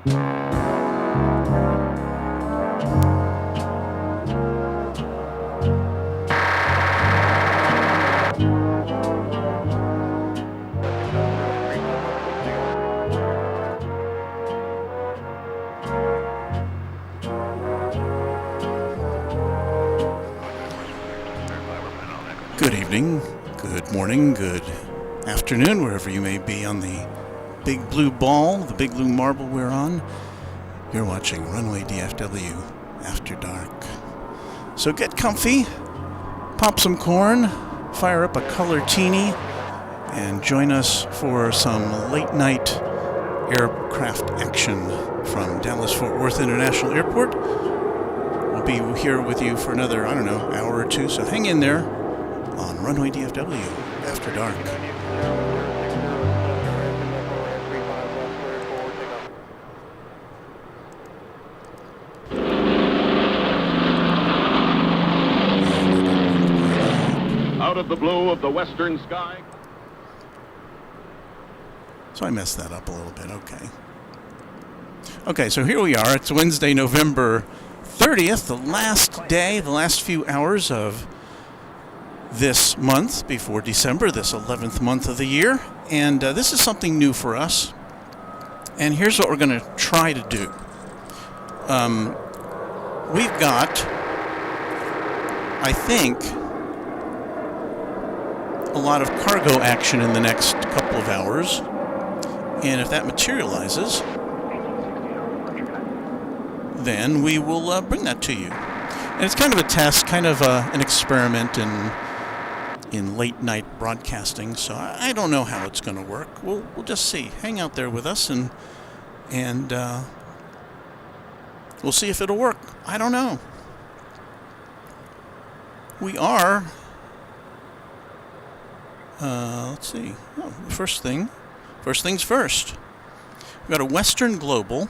Good evening, good morning, good afternoon, wherever you may be on the big blue ball, the big blue marble we're on. You're watching Runway DFW After Dark. So get comfy, pop some corn, fire up a color teeny, and join us for some late night aircraft action from Dallas-Fort Worth International Airport. We'll be here with you for another, hour or two, so hang in there on Runway DFW After Dark. Out of the blue of the western sky. So I messed that up a little bit, Okay, so here we are. It's Wednesday, November 30th, the last day, the last few hours of this month before December, this 11th month of the year, and this is something new for us, and here's what we're going to try to do. We've got, I think, a lot of cargo action in the next couple of hours, and if that materializes, then we will bring that to you. And it's kind of a test, kind of an experiment in late night broadcasting, so I don't know how it's going to work. We'll just see. Hang out there with us, and we'll see if it'll work. I don't know. We are. Let's see. Oh, first things first. We've got a Western Global.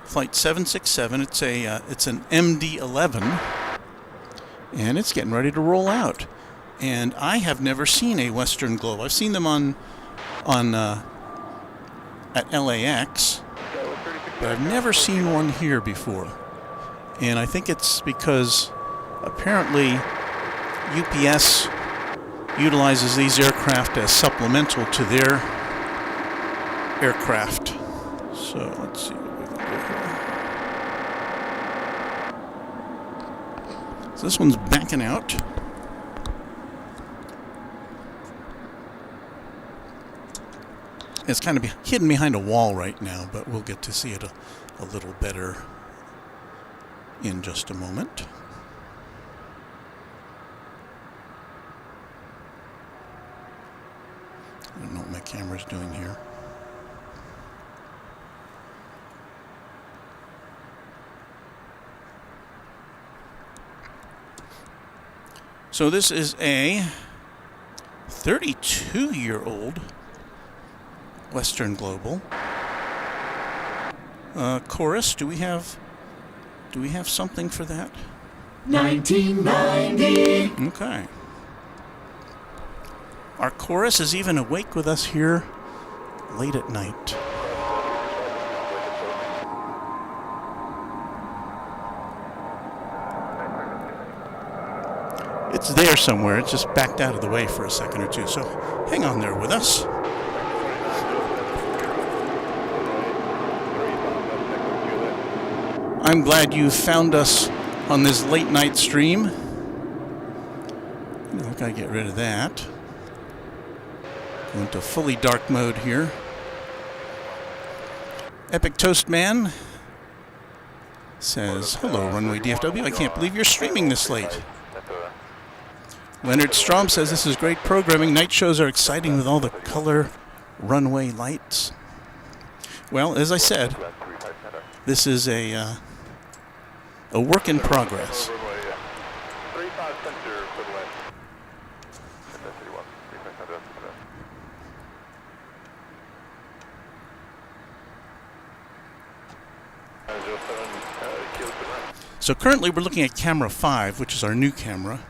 Flight 767. It's an MD-11, and it's getting ready to roll out. And I have never seen a Western Global. I've seen them at LAX, but I've never seen one here before. And I think it's because apparently UPS utilizes these aircraft as supplemental to their aircraft. So let's see. So this one's backing out. It's kind of hidden behind a wall right now, but we'll get to see it a little better in just a moment. I don't know what my camera's doing here. So this is a 32-year-old Western Global. Chorus, do we have something for that? 1990. Okay. Our chorus is even awake with us here late at night. It's there somewhere. It's just backed out of the way for a second or two. So hang on there with us. I'm glad you found us on this late night stream. I think I get rid of that. Go into fully dark mode here. Epic Toast Man says, "Hello, Runway DFW. I can't believe you're streaming this late." Leonard Strom says, "This is great programming. Night shows are exciting with all the color runway lights." Well, as I said, this is a work in progress. So currently we're looking at camera 5, which is our new camera.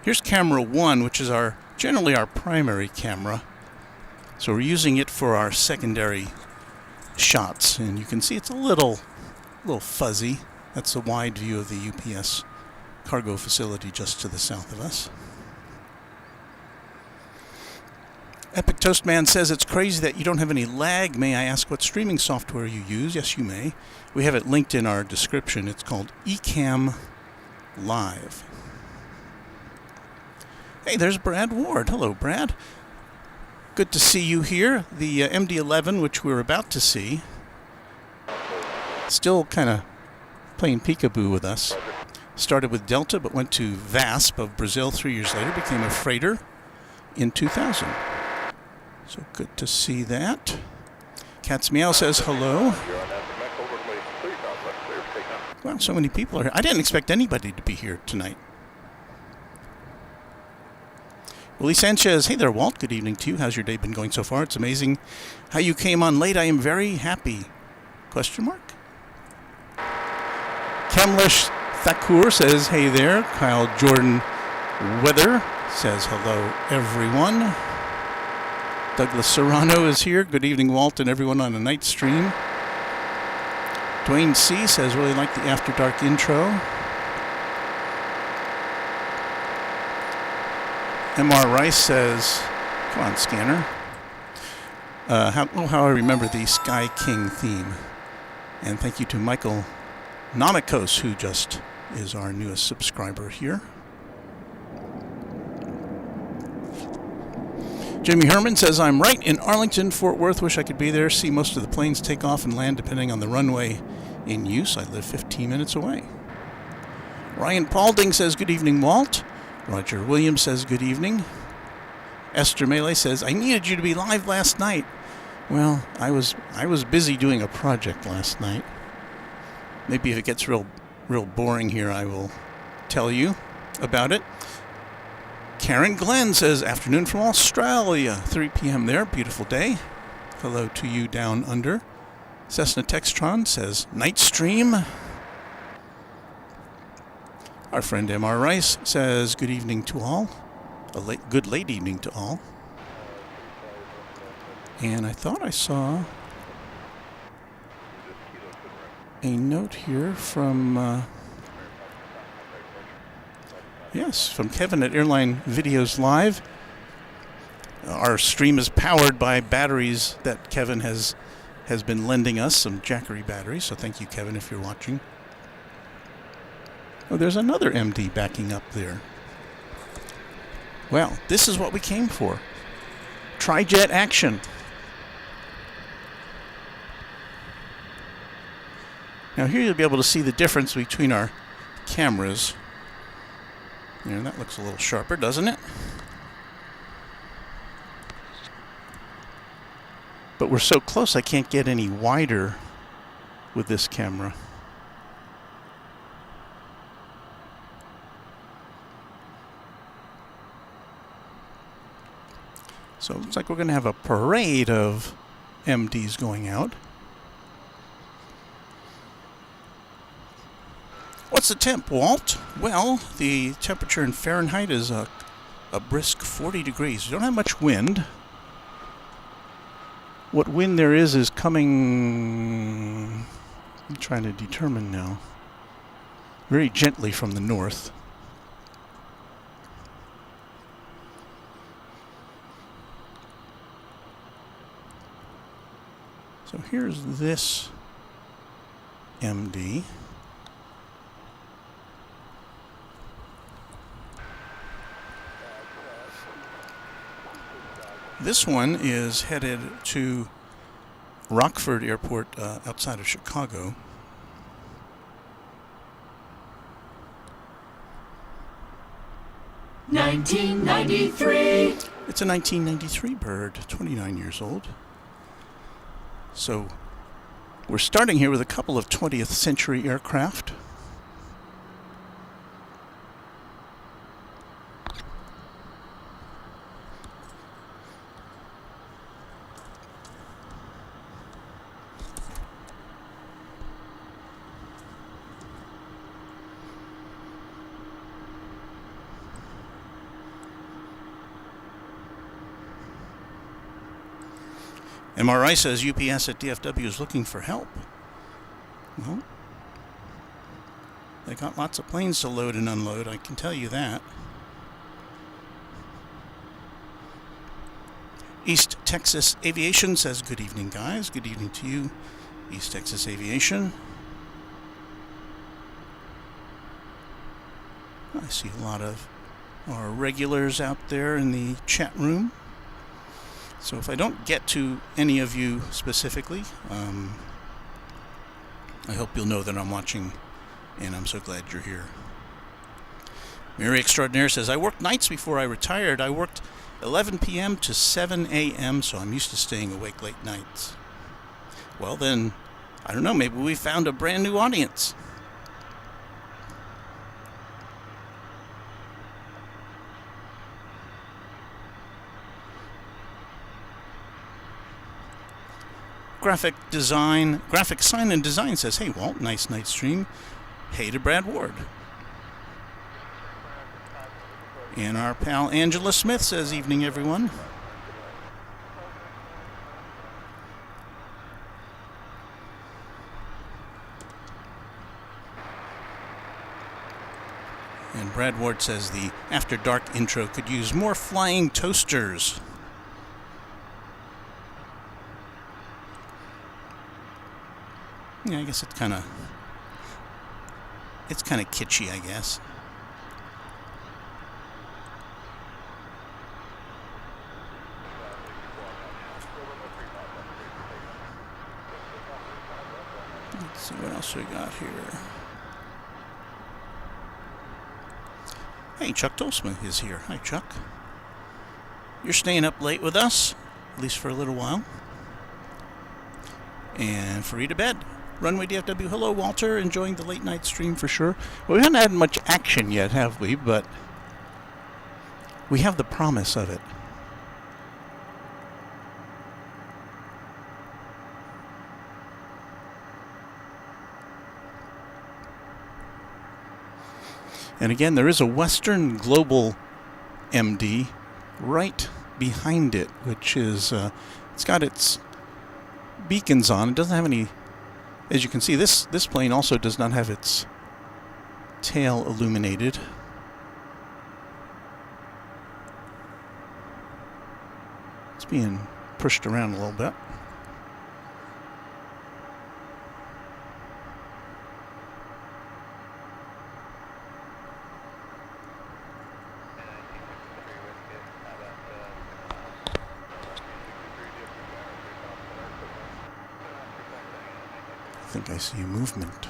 Here's camera 1, which is our generally our primary camera. So we're using it for our secondary shots, and you can see it's a little fuzzy. That's a wide view of the UPS cargo facility just to the south of us. Epic Toastman says it's crazy that you don't have any lag. May I ask what streaming software you use? Yes, you may. We have it linked in our description. It's called Ecamm Live. Hey, there's Brad Ward. Hello, Brad. Good to see you here. The MD-11, which we're about to see, still kind of playing peekaboo with us. Started with Delta, but went to VASP of Brazil 3 years later, became a freighter in 2000. So good to see that. Cat's Meow says hello. Wow, so many people are here. I didn't expect anybody to be here tonight. Willie Sanchez, hey there, Walt. Good evening to you. How's your day been going so far? It's amazing how you came on late. I am very happy. Question mark? Kamlesh Thakur says, hey there. Kyle Jordan Weather says, hello, everyone. Douglas Serrano is here. Good evening, Walt, and everyone on the night stream. Dwayne C. says, really like the After Dark intro. M.R. Rice says, come on, Scanner. How I remember the Sky King theme. And thank you to Michael Nomikos, who just is our newest subscriber here. Jimmy Herman says, I'm right in Arlington, Fort Worth. Wish I could be there. See most of the planes take off and land depending on the runway in use. I live 15 minutes away. Ryan Paulding says, good evening, Walt. Roger Williams says, good evening. Esther Melee says, I needed you to be live last night. Well, I was busy doing a project last night. Maybe if it gets real boring here, I will tell you about it. Karen Glenn says, afternoon from Australia, 3 p.m. there, beautiful day. Hello to you down under. Cessna Textron says, night stream. Our friend M.R. Rice says, good evening to all. Good late evening to all. And I thought I saw a note here from... Yes, from Kevin at Airline Videos Live. Our stream is powered by batteries that Kevin has been lending us, some Jackery batteries, so thank you, Kevin, if you're watching. Oh, there's another MD backing up there. Well, this is what we came for. Tri-jet action. Now here you'll be able to see the difference between our cameras. Yeah, that looks a little sharper, doesn't it? But we're so close I can't get any wider with this camera. So it looks like we're going to have a parade of MDs going out. What's the temp, Walt? Well, the temperature in Fahrenheit is a brisk 40 degrees. We don't have much wind. What wind there is coming... I'm trying to determine now. Very gently from the north. So here's this MD. This one is headed to Rockford Airport outside of Chicago. $19.93. It's a 1993 bird, 29 years old. So we're starting here with a couple of 20th century aircraft. MRI says UPS at DFW is looking for help. Well, they got lots of planes to load and unload, I can tell you that. East Texas Aviation says, good evening, guys. Good evening to you, East Texas Aviation. I see a lot of our regulars out there in the chat room. So if I don't get to any of you specifically, I hope you'll know that I'm watching, and I'm so glad you're here. Mary Extraordinaire says, I worked nights before I retired. I worked 11 p.m. to 7 a.m., so I'm used to staying awake late nights. Well then, I don't know, maybe we found a brand new audience. Graphic Sign and Design says, hey Walt, nice night stream. Hey to Brad Ward. And our pal Angela Smith says, evening everyone. And Brad Ward says the After Dark intro could use more flying toasters. Yeah, I guess it's kind of kitschy, I guess. Let's see what else we got here. Hey, Chuck Dolsma is here. Hi, Chuck. You're staying up late with us, at least for a little while. And free to bed. Runway DFW, hello Walter, enjoying the late night stream for sure. Well, we haven't had much action yet, have we? But we have the promise of it. And again, there is a Western Global MD right behind it, which is, it's got its beacons on. It doesn't have any. As you can see, this plane also does not have its tail illuminated. It's being pushed around a little bit. I think I see movement.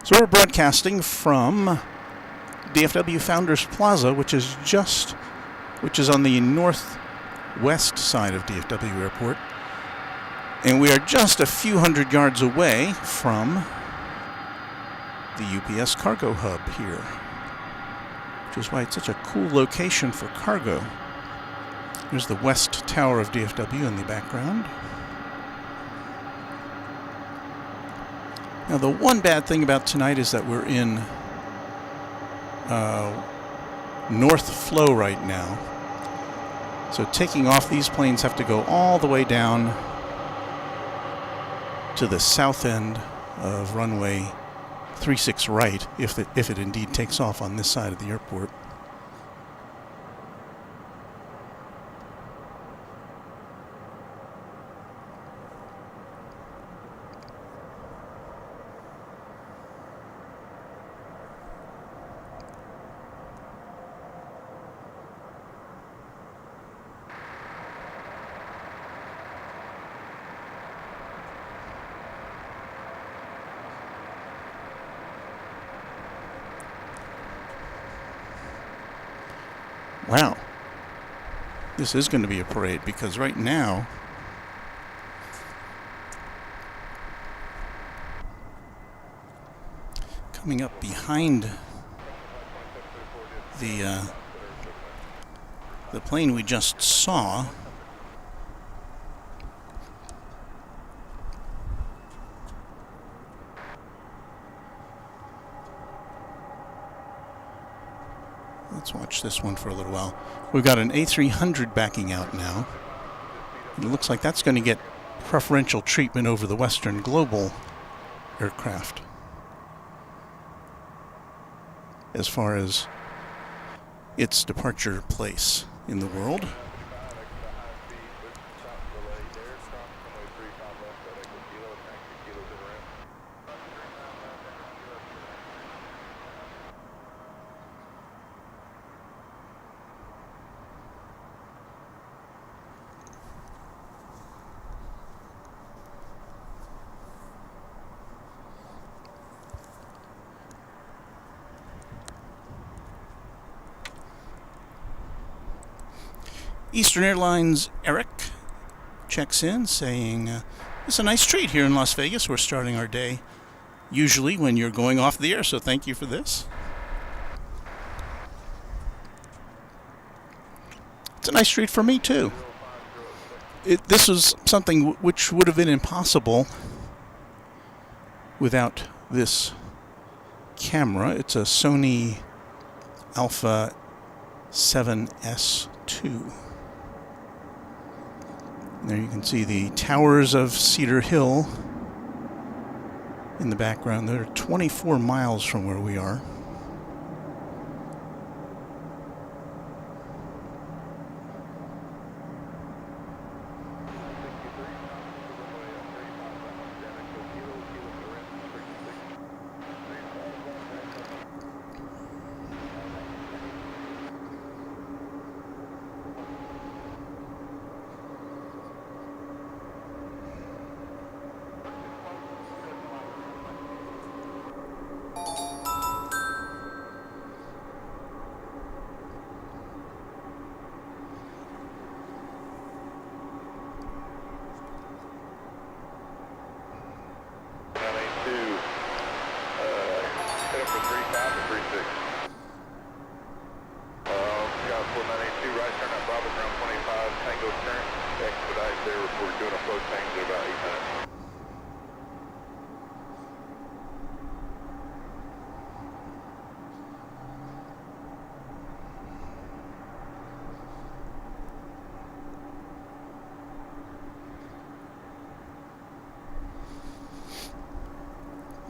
So we're broadcasting from DFW Founders Plaza, which is on the northwest side of DFW Airport. And we are just a few hundred yards away from the UPS cargo hub here, which is why it's such a cool location for cargo. There's the west tower of DFW in the background. Now, the one bad thing about tonight is that we're in north flow right now. So taking off, these planes have to go all the way down to the south end of runway 36 right, if it indeed takes off on this side of the airport. Wow, this is going to be a parade, because right now coming up behind the plane we just saw Let's watch this one for a little while. We've got an A300 backing out now. It looks like that's going to get preferential treatment over the Western Global aircraft as far as its departure place in the world. Eastern Airlines Eric checks in saying, it's a nice treat here in Las Vegas. We're starting our day usually when you're going off the air, so thank you for this. It's a nice treat for me too. This was something which would have been impossible without this camera. It's a Sony Alpha 7S2. There you can see the towers of Cedar Hill in the background. They're 24 miles from where we are.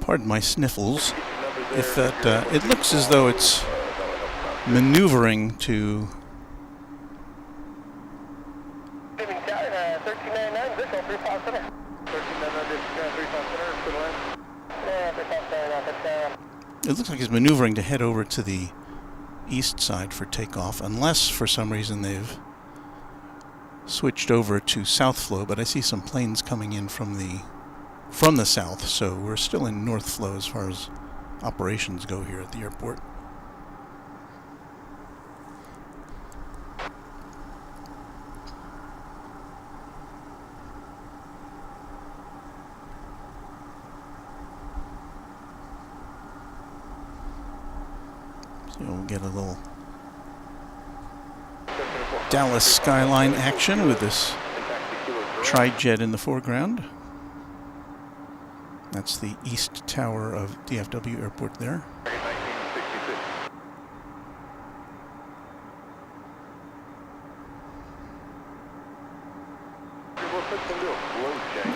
Pardon my sniffles. If that, it looks as though it's maneuvering to. It looks like it's maneuvering to head over to the east side for takeoff, unless for some reason they've switched over to south flow. But I see some planes coming in from the south, so we're still in north flow as far as operations go here at the airport. So we'll get a little Dallas skyline action with this tri-jet in the foreground. That's the east tower of DFW Airport there.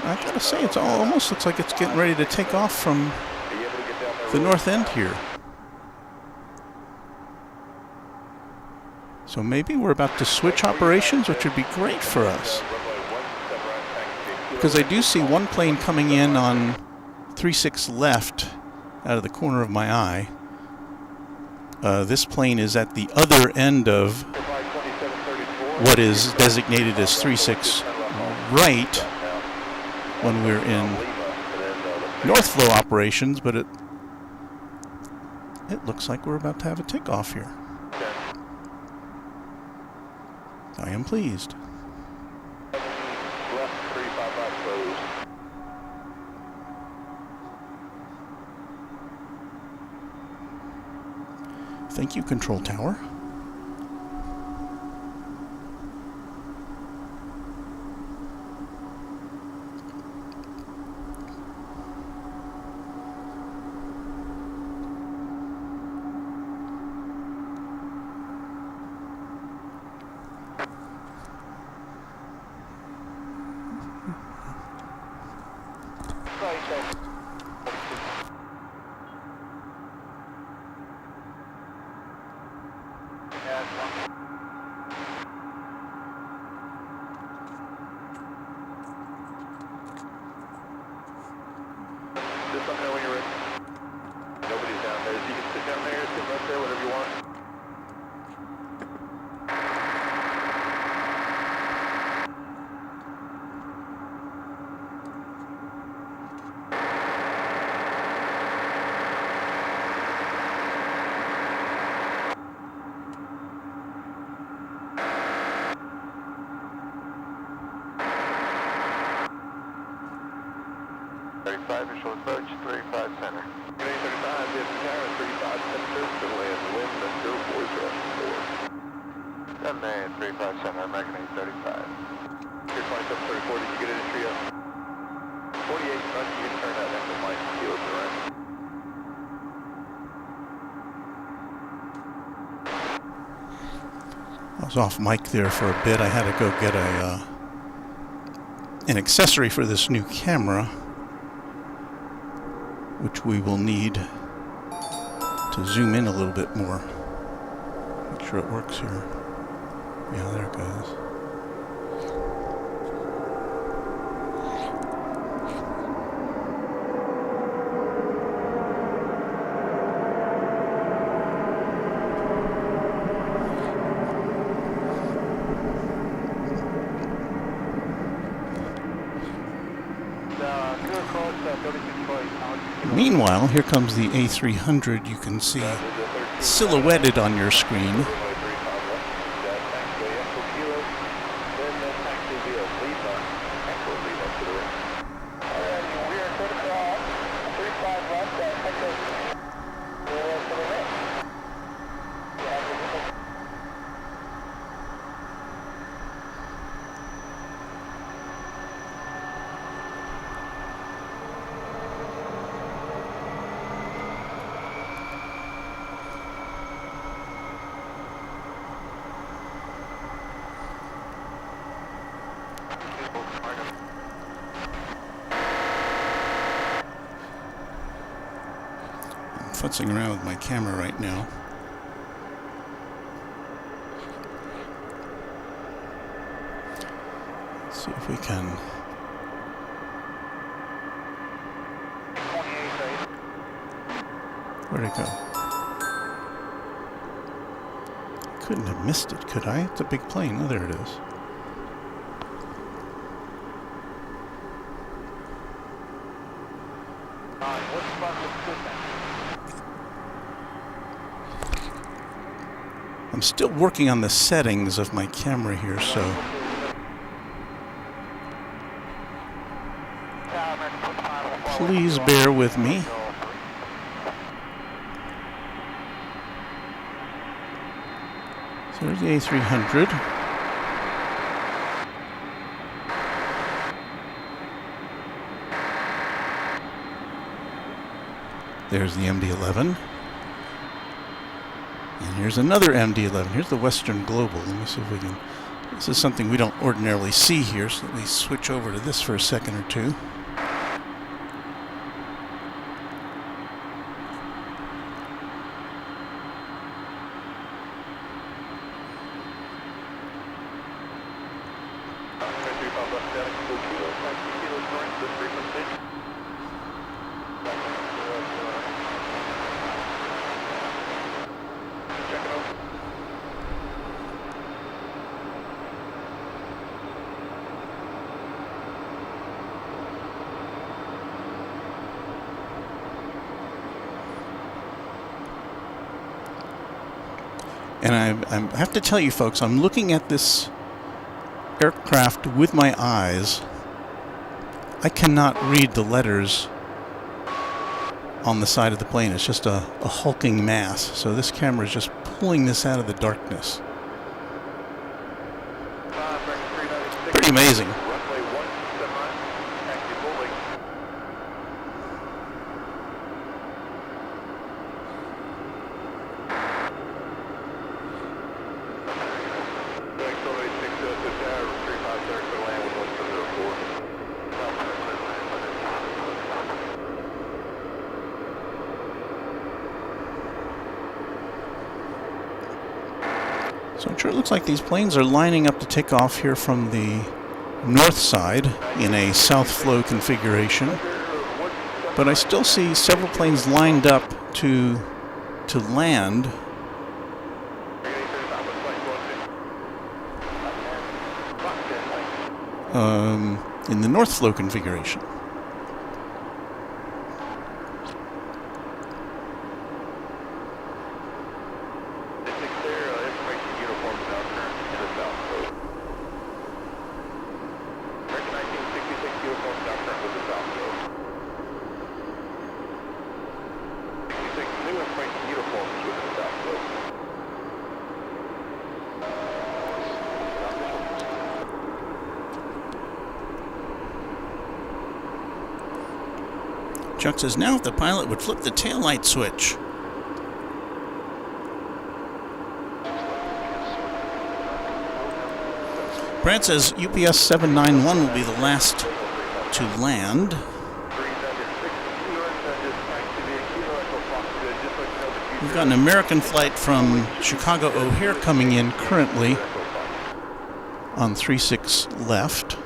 I gotta say, it almost looks like it's getting ready to take off from the north end here. So maybe we're about to switch operations, which would be great for us. Because I do see one plane coming in on 36 left out of the corner of my eye. This plane is at the other end of what is designated as 36 right when we're in north flow operations, but it looks like we're about to have a takeoff here. I am pleased. Thank you, Control Tower. let me know when you're ready. Nobody's down there. You can sit down there, sit right there, whatever you want. Visual approach, 35 center. 35, DFW Tower, 35 center, to land, wind, Metro, voice rush, 4. 10 man, 35 center, American 835. Here, 2734, did you get it in trio? 48, front, you can turn that exit light, seal it around. I was off mic there for a bit. I had to go get an accessory for this new camera, which we will need to zoom in a little bit more. Make sure it works here. Yeah, there it goes. Meanwhile, here comes the A300. You can see silhouetted on your screen. Futzing around with my camera right now. Let's see if we can. Where'd it go? Couldn't have missed it, could I? It's a big plane. Oh, there it is. I'm still working on the settings of my camera here, so please bear with me. So there's the A300. There's the MD-11. And here's another MD-11. Here's the Western Global. Let me see if we can... This is something we don't ordinarily see here, so let me switch over to this for a second or two. And I have to tell you, folks, I'm looking at this aircraft with my eyes. I cannot read the letters on the side of the plane. It's just a hulking mass. So this camera is just pulling this out of the darkness. Pretty amazing. So it sure looks like these planes are lining up to take off here from the north side in a south flow configuration. but I still see several planes lined up to land. In the north flow configuration. Chuck says, now if the pilot would flip the taillight switch. Brad says UPS 791 will be the last to land. We've got an American flight from Chicago O'Hare coming in currently on 36 left.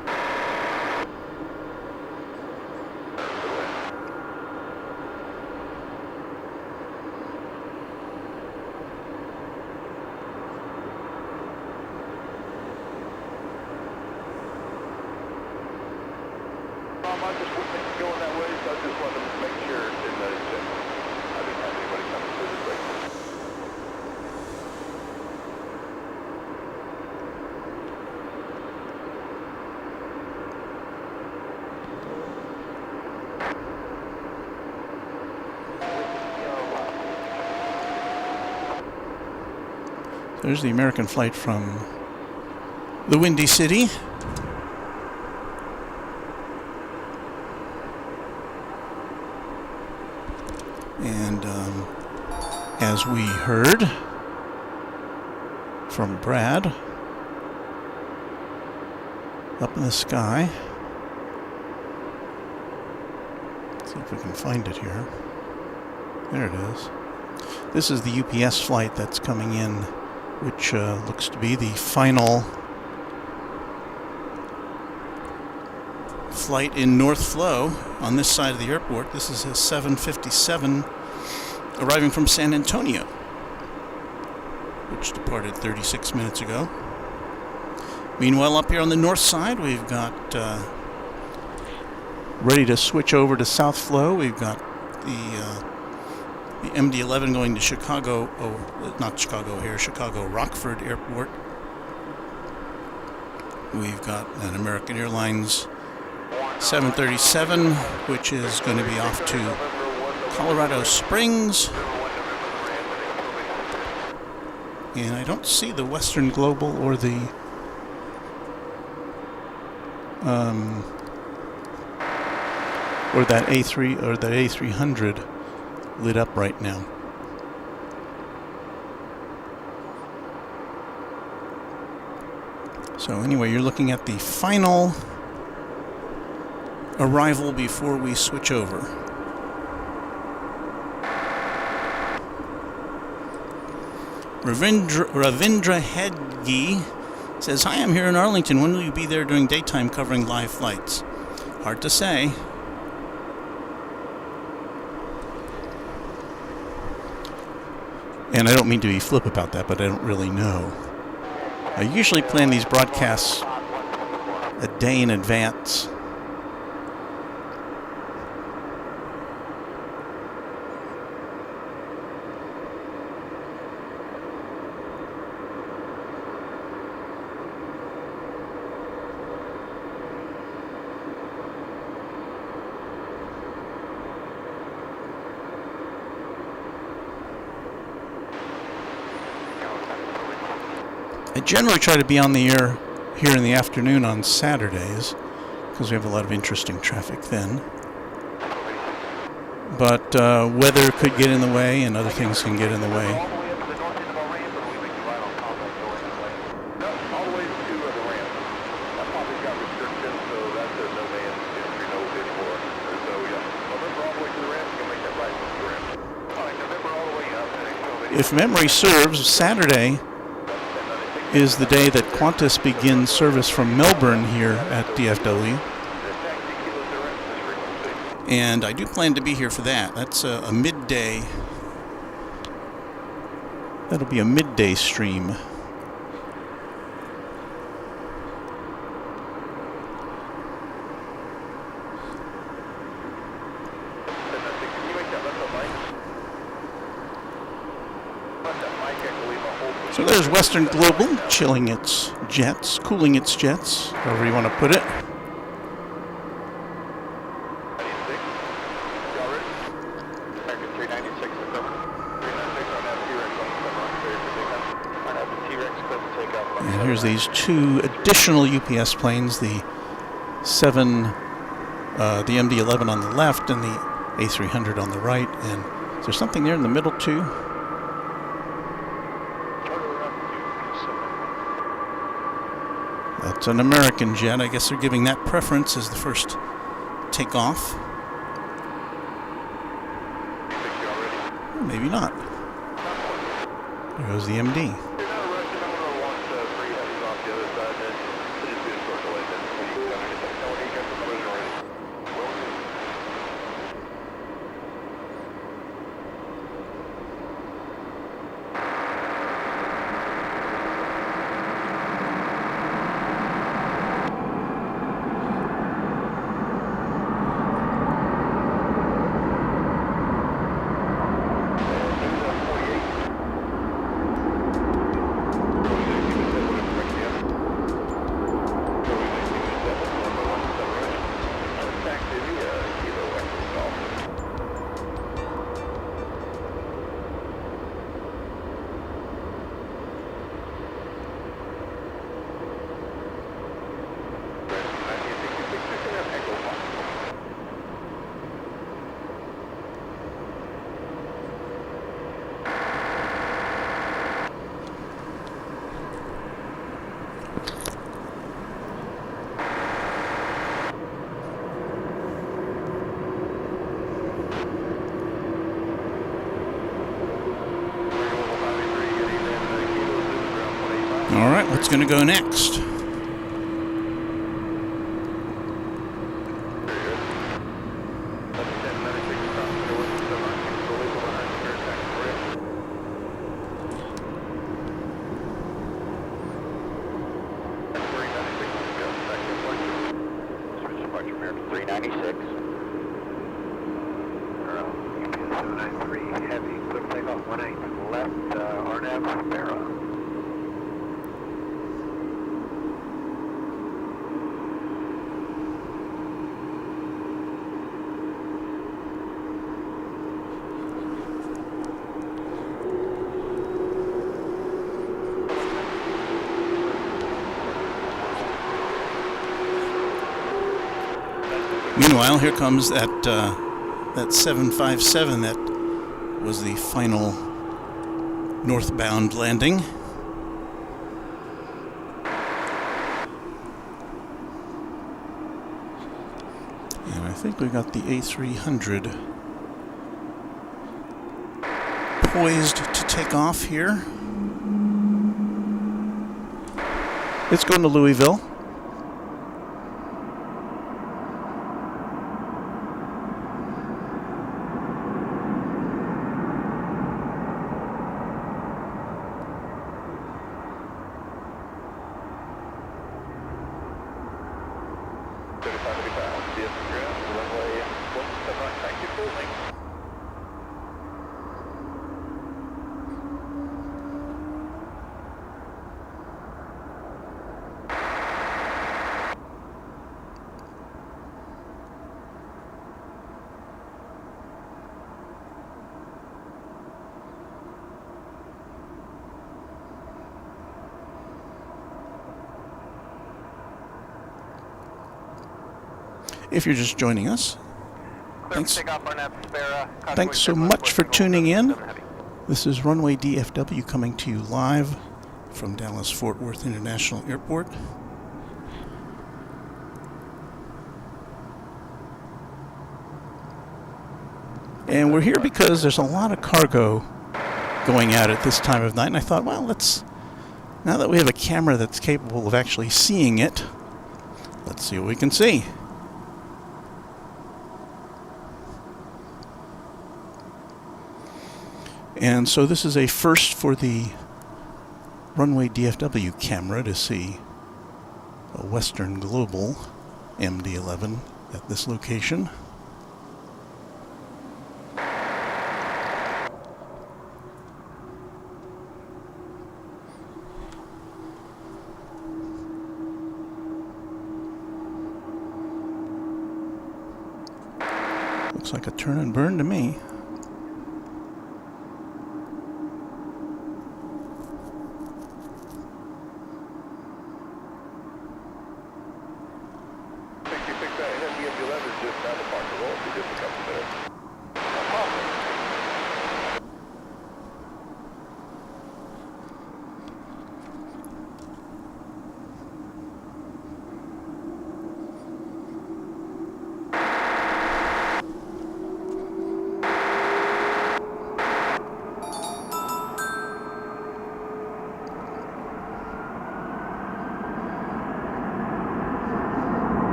There's the American flight from the Windy City. And as we heard from Brad, up in the sky. Let's see if we can find it here. There it is. This is the UPS flight that's coming in, which looks to be the final flight in North Flow on this side of the airport. This is a 757 arriving from San Antonio, which departed 36 minutes ago. Meanwhile, up here on the north side, we've got ready to switch over to South Flow. We've got the MD-11 going to Chicago, not Chicago here, Chicago Rockford Airport. We've got an American Airlines 737, which is going to be off to Colorado Springs. And I don't see the Western Global or the or that A3 or that A300 lit up right now. So anyway, you're looking at the final arrival before we switch over. Ravindra Hedgi says, "Hi, I'm here in Arlington. When will you be there during daytime covering live flights?" Hard to say. And I don't mean to be flip about that, but I don't really know. I usually plan these broadcasts a day in advance. I generally try to be on the air here in the afternoon on Saturdays because we have a lot of interesting traffic then. But weather could get in the way and other things can get in the way. If memory serves, Saturday is the day that Qantas begins service from Melbourne here at DFW. And I do plan to be here for that. That's a midday. That'll be a midday stream. So there's Western Global chilling its jets, cooling its jets, however you want to put it. And here's these two additional UPS planes, the MD-11 on the left and the A300 on the right. And is there something there in the middle too? That's an American jet. I guess they're giving that preference as the first takeoff. Maybe not. There goes the MD. All right, what's going to go next? Meanwhile, here comes that 757 that was the final northbound landing. And I think we got the A300 poised to take off here. It's going to Louisville. If you're just joining us, thanks so much for tuning in. This is Runway DFW coming to you live from Dallas-Fort Worth International Airport. And we're here because there's a lot of cargo going out at this time of night, and I thought, well, now that we have a camera that's capable of actually seeing it, let's see what we can see. And so this is a first for the Runway DFW camera to see a Western Global MD-11 at this location. Looks like a turn and burn to me.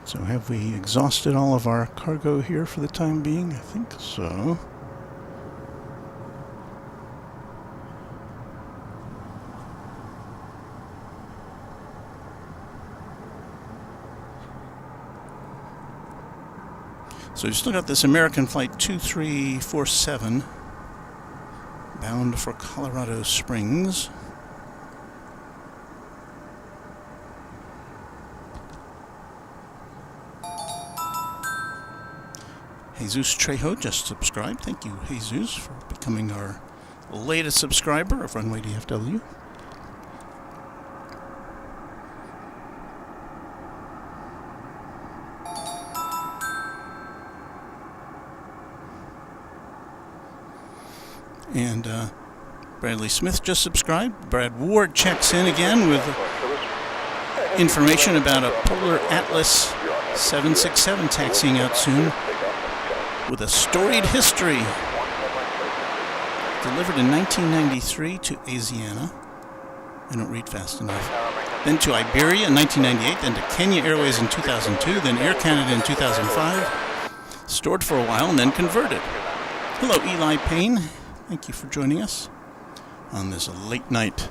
So have we exhausted all of our cargo here for the time being? I think so. So we've still got this American Flight 2347 bound for Colorado Springs. Jesus Trejo just subscribed. Thank you, Jesus, for becoming our latest subscriber of Runway DFW. And Bradley Smith just subscribed. Brad Ward checks in again with information about a Polar Atlas 767 taxiing out soon with a storied history. Delivered in 1993 to Asiana. I don't read fast enough. Then to Iberia in 1998, then to Kenya Airways in 2002, then Air Canada in 2005. Stored for a while and then converted. Hello, Eli Payne. Thank you for joining us on this late night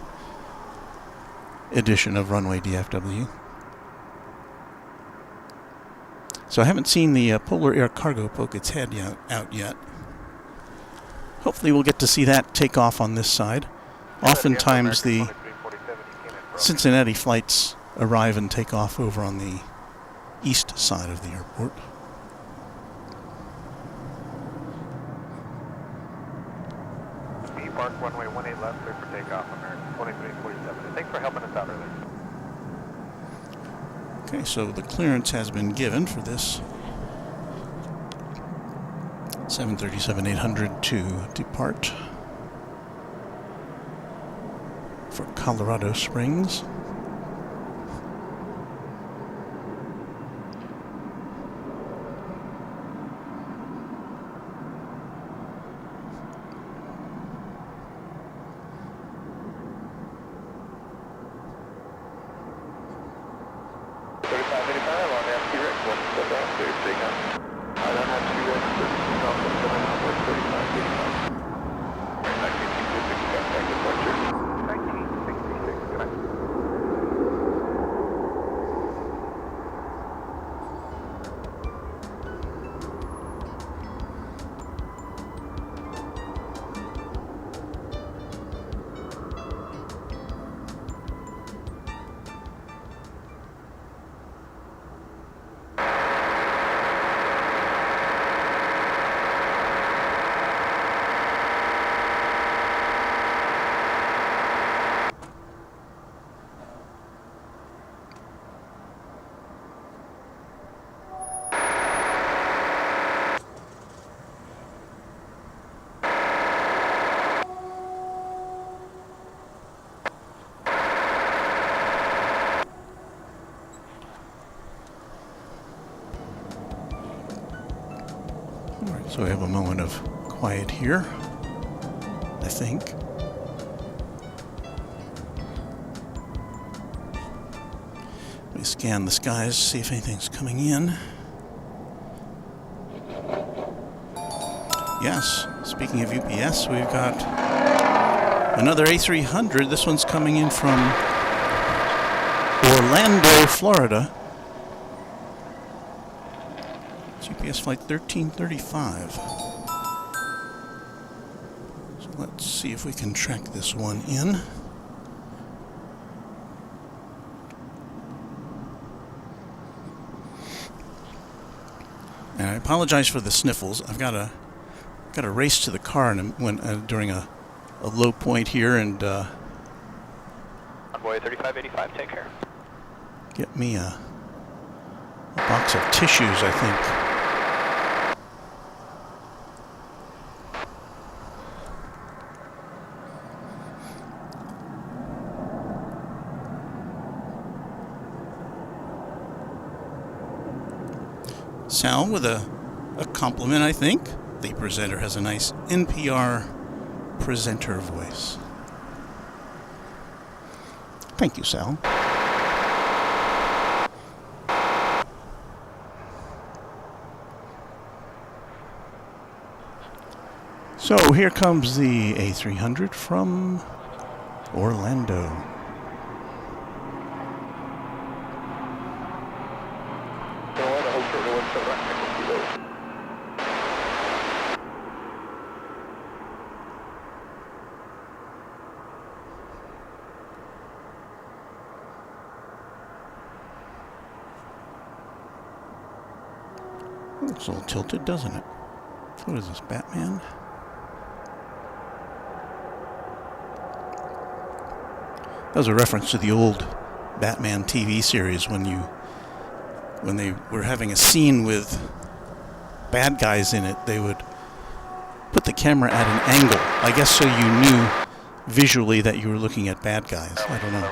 edition of Runway DFW. So I haven't seen the Polar Air Cargo poke its head out yet. Hopefully we'll get to see that take off on this side. Oftentimes the Cincinnati flights arrive and take off over on the east side of the airport. Park runway 18 left, clear for takeoff, American 2347. Thanks for helping us out earlier. Okay, so the clearance has been given for this 737-800 to depart for Colorado Springs. So we have a moment of quiet here, I think. Let me scan the skies, see if anything's coming in. Yes, speaking of UPS, we've got another A300. This one's coming in from Orlando, Florida. It's UPS flight 1335. So let's see if we can track this one in. And I apologize for the sniffles. I've got to race to the car and during a low point here and Runway 3585, take care. get me a box of tissues, I think. Sal with a compliment, I think. The presenter has a nice NPR presenter voice. Thank you, Sal. So here comes the A300 from Orlando. Looks a little tilted, doesn't it? What is this, Batman? That was a reference to the old Batman TV series when they were having a scene with bad guys in it, they would put the camera at an angle, I guess so you knew visually that you were looking at bad guys. I don't know.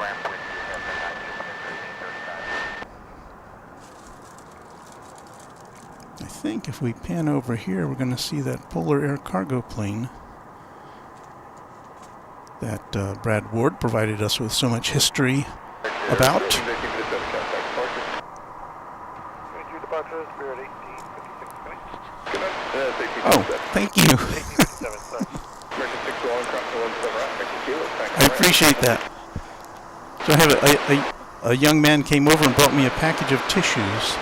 I think if we pan over here, we're going to see that Polar Air cargo plane that Brad Ward provided us with so much history about. Oh, thank you. I appreciate that. So I have a young man came over and brought me a package of tissues.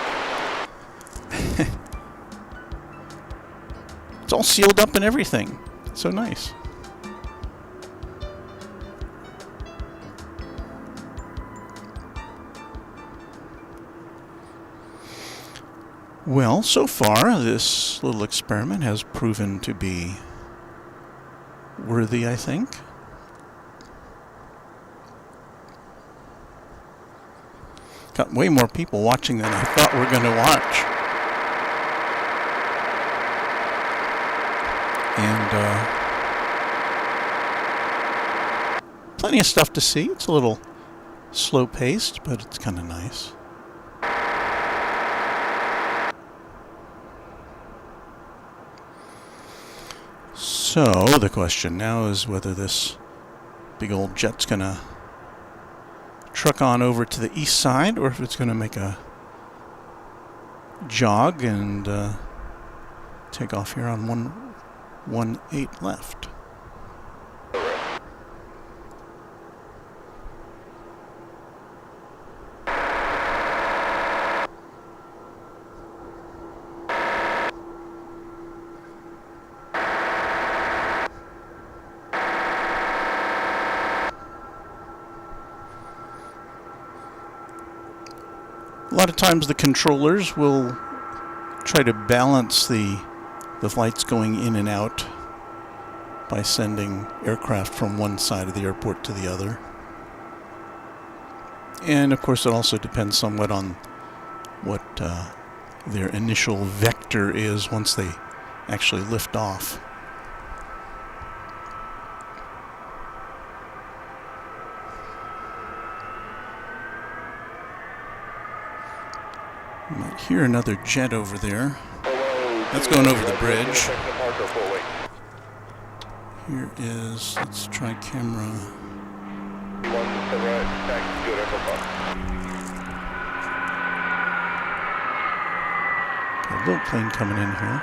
It's all sealed up and everything. So nice. Well, so far, this little experiment has proven to be worthy, I think. Got way more people watching than I thought were going to watch. And plenty of stuff to see. It's a little slow-paced, but it's kind of nice. So the question now is whether this big old jet's going to truck on over to the east side or if it's going to make a jog and take off here on 118 left. A lot of times the controllers will try to balance the flights going in and out by sending aircraft from one side of the airport to the other. And of course it also depends somewhat on what their initial vector is once they actually lift off. You might hear another jet over there. Hello, That's going over the bridge. Here is, let's try camera. A little plane coming in here.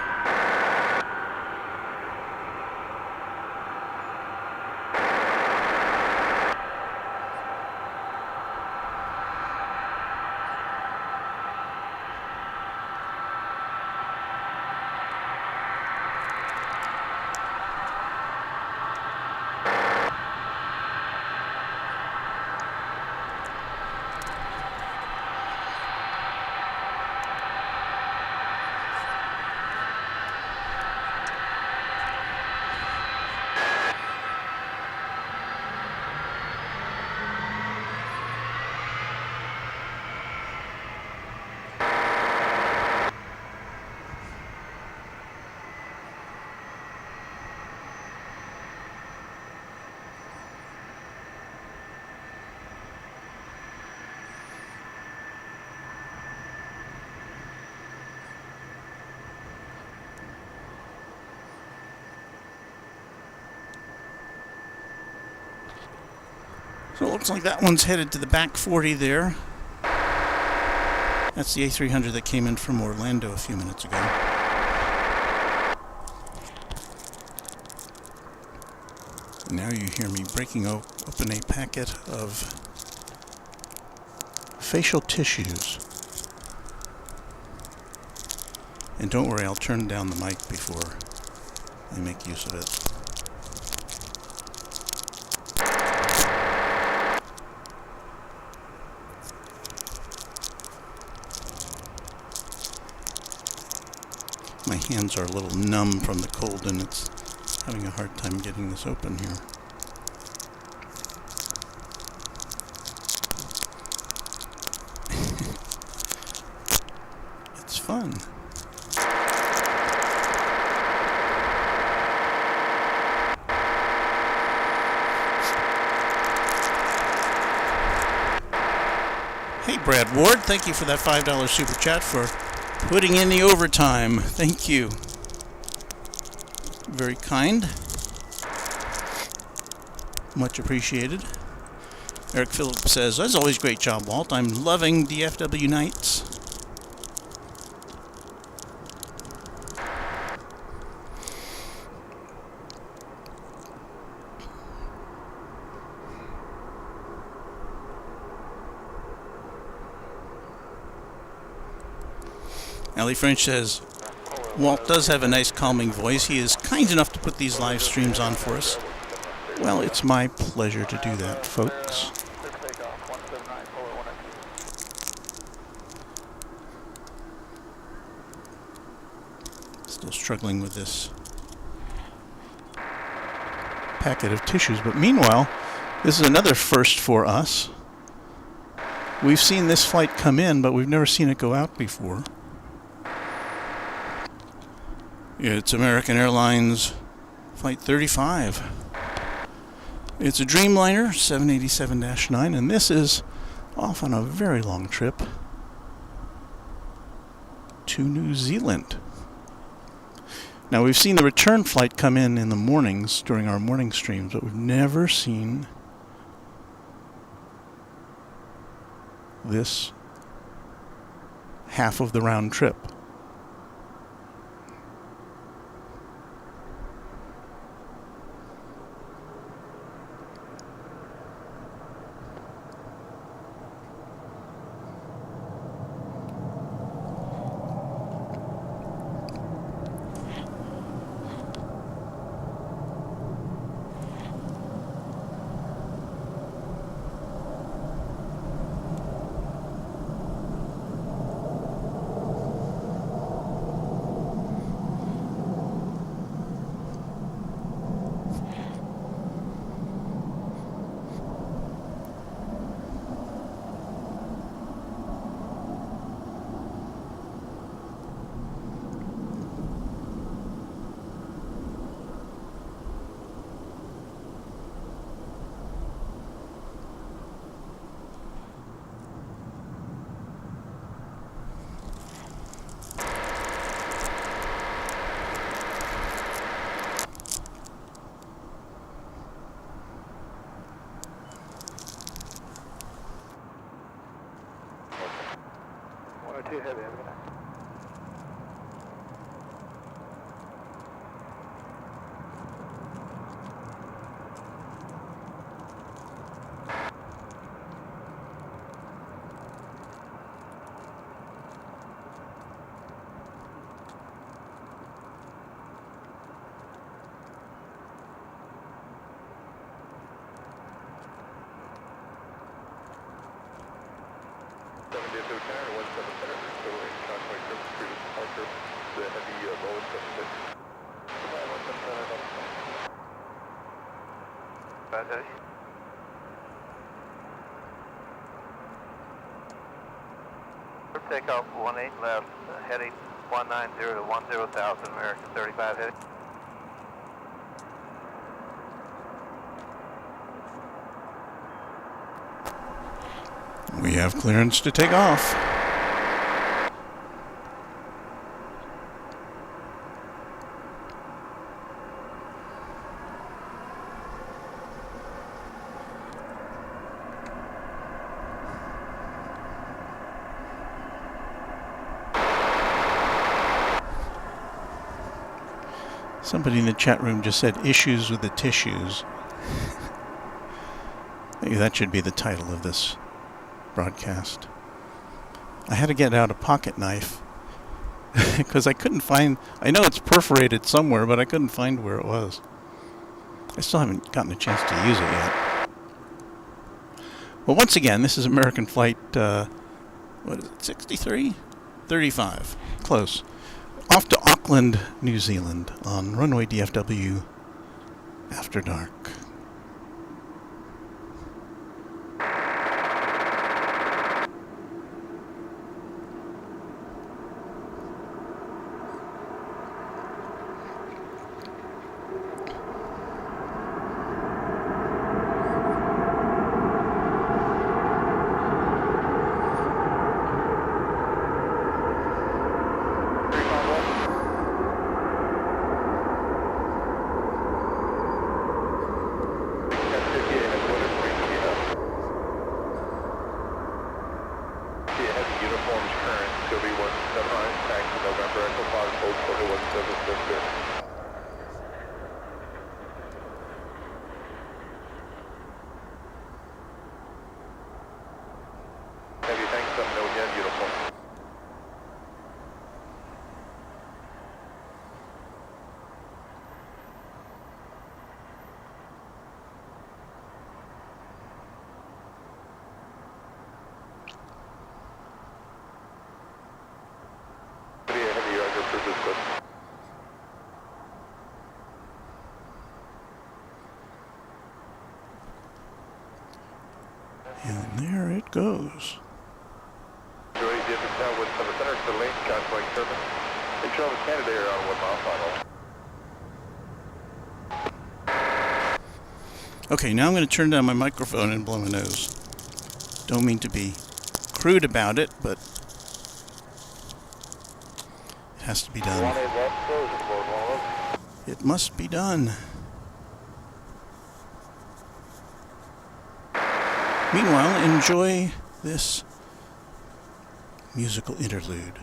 So it looks like that one's headed to the back 40 there. That's the A300 that came in from Orlando a few minutes ago. Now you hear me breaking open a packet of facial tissues. And don't worry, I'll turn down the mic before I make use of it. My hands are a little numb from the cold, and it's having a hard time getting this open here. It's fun. Hey, Brad Ward, thank you for that $5 super chat for putting in the overtime. Thank you. Very kind. Much appreciated. Eric Phillips says, as always, great job, Walt. I'm loving DFW nights. Allie French says, Walt does have a nice calming voice. He is kind enough to put these live streams on for us. Well, it's my pleasure to do that, folks. Still struggling with this packet of tissues, but meanwhile, this is another first for us. We've seen this flight come in, but we've never seen it go out before. It's American Airlines Flight 35. It's a Dreamliner 787-9, and this is off on a very long trip to New Zealand. Now, we've seen the return flight come in the mornings during our morning streams, but we've never seen this half of the round trip. Heavy, have a good night. DFW Center, 17 Center, totaling convoy service through the departure, the heavy Boeing 76. Goodbye, 17 Center, Bad day. Takeoff 18 left, heading 190 to 10,000, American 35 heading. We have clearance to take off. Somebody in the chat room just said issues with the tissues. Maybe that should be the title of this broadcast. I had to get out a pocket knife because I couldn't find, I know it's perforated somewhere, but I couldn't find where it was. I still haven't gotten a chance to use it yet. Well, once again, this is American Flight, what is it, 63? 35. Close. Off to Auckland, New Zealand on Runway DFW After Dark. And there it goes. Runway DFW with 7 Center to the lane, convoy service. Hey, Travis Canada here on 1 mile final. Okay, now I'm going to turn down my microphone and blow my nose. Don't mean to be crude about it, but it has to be done. It must be done. Meanwhile, enjoy this musical interlude.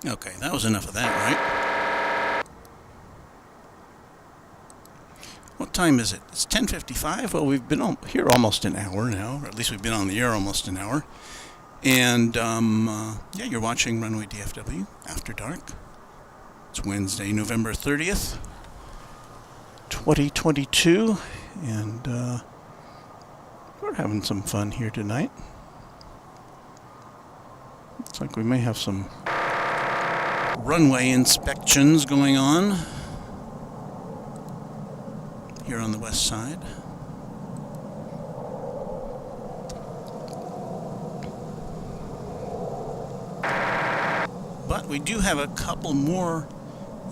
Okay, that was enough of that, right? What time is it? It's 10:55. Well, we've been here almost an hour now, or at least we've been on the air almost an hour. And yeah, you're watching Runway DFW After Dark. It's Wednesday, November 30th, 2022, and we're having some fun here tonight. Looks like we may have some runway inspections going on here on the west side. But we do have a couple more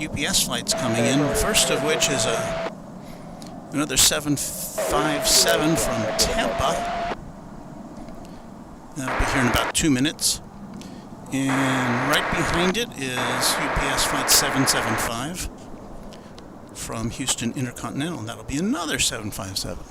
UPS flights coming in, the first of which is another 757 from Tampa. That'll be here in about 2 minutes. And right behind it is UPS Flight 775 from Houston Intercontinental, and that'll be another 757.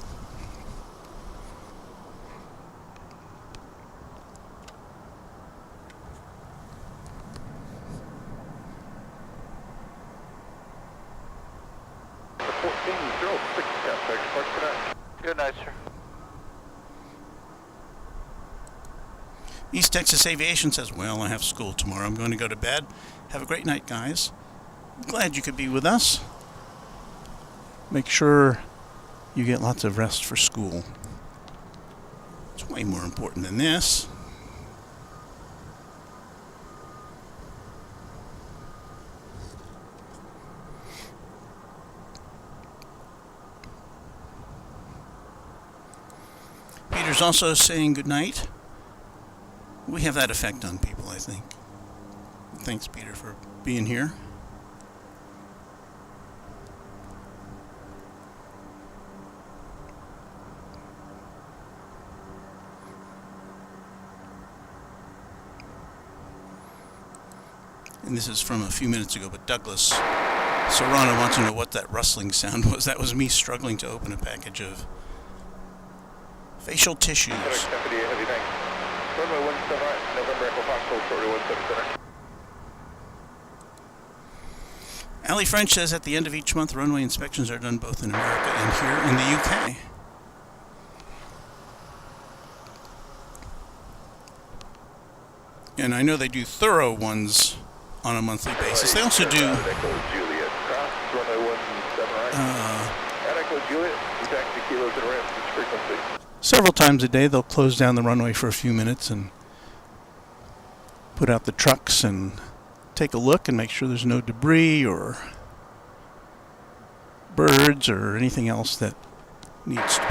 Good night, sir. East Texas Aviation says, well, I have school tomorrow. I'm going to go to bed. Have a great night, guys. Glad you could be with us. Make sure you get lots of rest for school. It's way more important than this. Peter's also saying good night. We have that effect on people, I think. Thanks, Peter, for being here. And this is from a few minutes ago, but Douglas Serrano wants to know what that rustling sound was. That was me struggling to open a package of facial tissues. Runway 17, November Echo Foxtrot, 4177. Ali French says at the end of each month, runway inspections are done both in America and here in the UK. And I know they do thorough ones on a monthly basis. They also do Echo Juliet, cross runway 17 right. Echo Juliet, we taxi kilos and ramps, each frequency. several times a day. They'll close down the runway for a few minutes and put out the trucks and take a look and make sure there's no debris or birds or anything else that needs to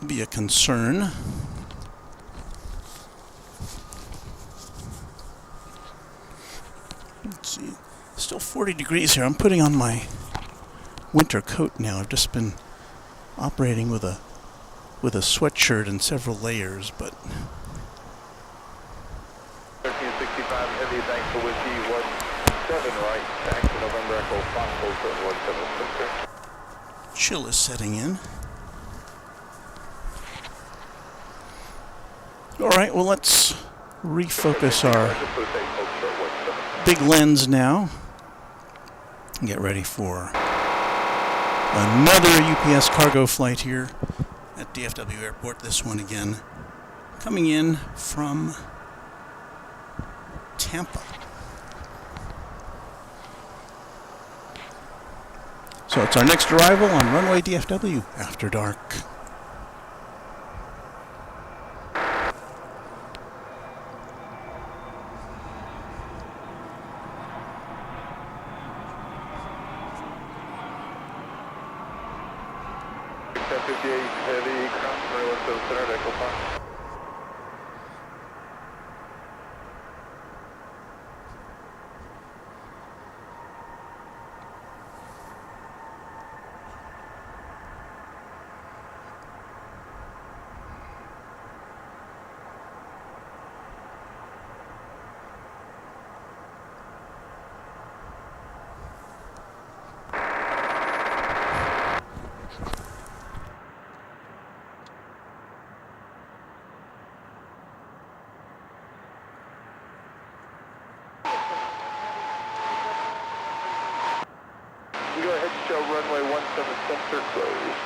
be a concern. Let's see. Still 40 degrees here. I'm putting on my winter coat now. I've just been operating with a sweatshirt and several layers, but 1365 heavy bank for whiskey 17 right, back to November Echo Foxtrot 7176. chill is setting in. All right, well, let's refocus our big lens now. Get ready for another UPS cargo flight here at DFW Airport. This one again coming in from Tampa. So it's our next arrival on Runway DFW After Dark. Heavy cross runway 17 Echo Fox. Go ahead and show runway 17 center closed.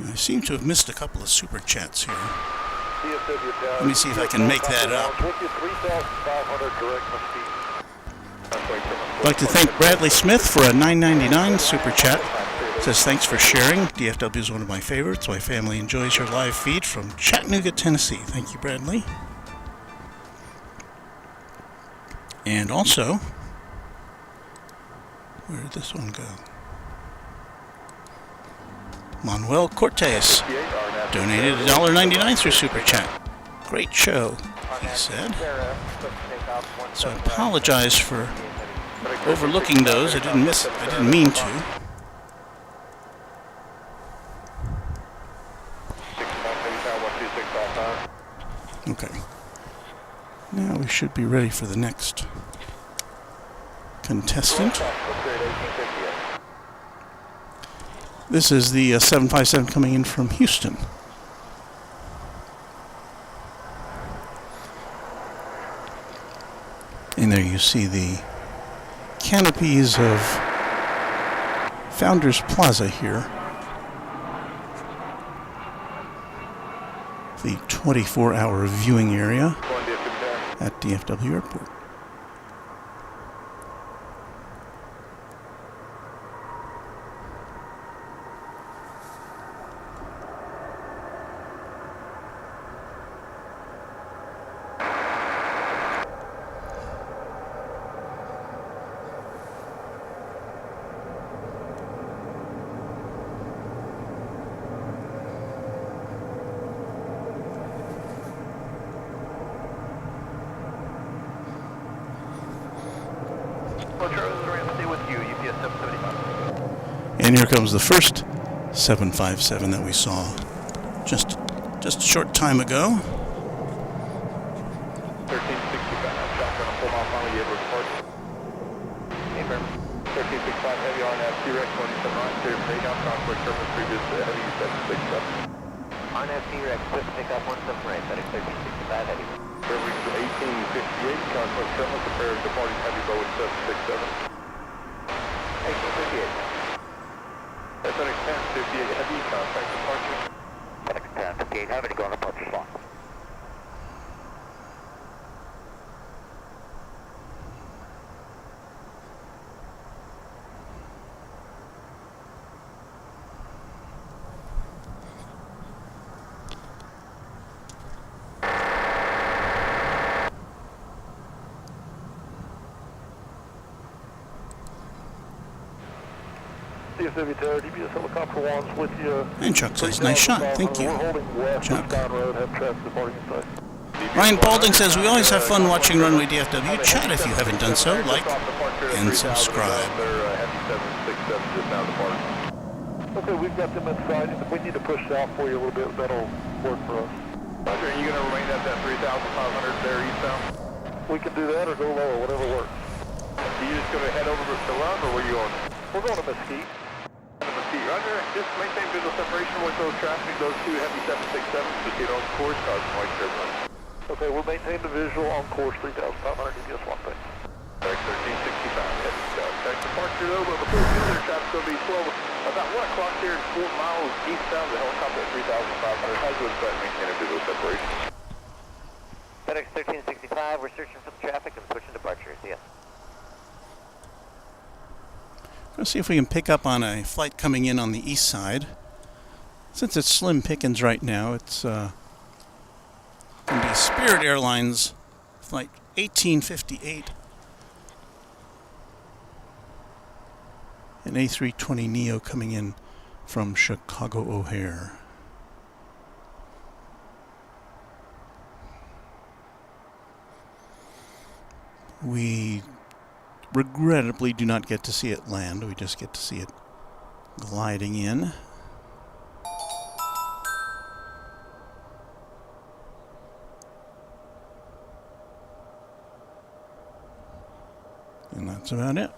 I seem to have missed a couple of super chats here. DFW Let me see if I can make that up. I'd like to thank Bradley Smith for a $9.99 super chat. Says, thanks for sharing. DFW is one of my favorites. My family enjoys your live feed from Chattanooga, Tennessee. Thank you, Bradley. And also, where did this one go? Manuel Cortez donated $1.99 through super chat. Great show, he said. So I apologize for overlooking those. I didn't mean to. Okay. Now we should be ready for the next contestant. This is the 757 coming in from Houston. And there you see the canopies of Founders Plaza here. The 24-hour viewing area at DFW Airport. And here comes the first 757 that we saw just a short time ago. 1365, shotgun, full mile final, you able to depart? Affirm. 1365, heavy RNAV, T-Rex, 27 right, clear for takeoff, transport terminal previous to heavy 767. RNAV, T-Rex, quick pickup, 17 right, FedEx 1365, heavy. Service 1858, transport terminal, prepare departing heavy Boeing 767. 1858. FedEx 1058, heavy, contact departure. FedEx 1058, heavy to go on departure slot. DFW Tower, DBS helicopter one's with you. And Chuck says, nice shot. Thank you, Chuck. Road, have traffic departing inside. Ryan Balding says, we always have fun watching Runway DFW. Chat if you haven't done so. Like and subscribe. Okay, we've got them inside. If we need to push south for you a little bit, that'll work for us. Roger, are you going to remain at that 3,500 there eastbound? We can do that or go lower, whatever works. Are you just going to head over to Run, or where are you going? We're going to Mesquite. Mesquite, Roger. Just maintain visual separation with those traffic, those two heavy 767s. Just get on course, cause noise turbulence. Okay, we'll maintain the visual on course 3,500, DBS 1 thing. Direct 1365, heavy contact departure though, but before we do there, traffic's going to be slow. About 1 o'clock here, 4 miles eastbound, the helicopter at 3,500. How's you expect maintaining visual separation? FedEx 1365, we're searching for the traffic and switching departures, yes. Let's see if we can pick up on a flight coming in on the east side. Since it's slim pickings right now, it's going to be Spirit Airlines flight 1858. An A320neo coming in from Chicago O'Hare. We regrettably do not get to see it land. We just get to see it gliding in. And that's about it.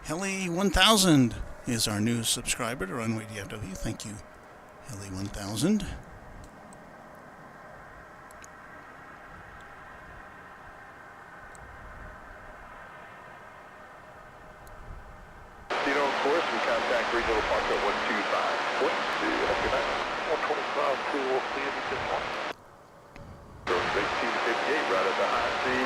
Heli 1000 is our new subscriber to Runway DFW. Thank you, Heli 1000. course, we contact regional departure 125. What to have a good night? 125, 2, we'll see you this morning. So 1858, right at the high speed.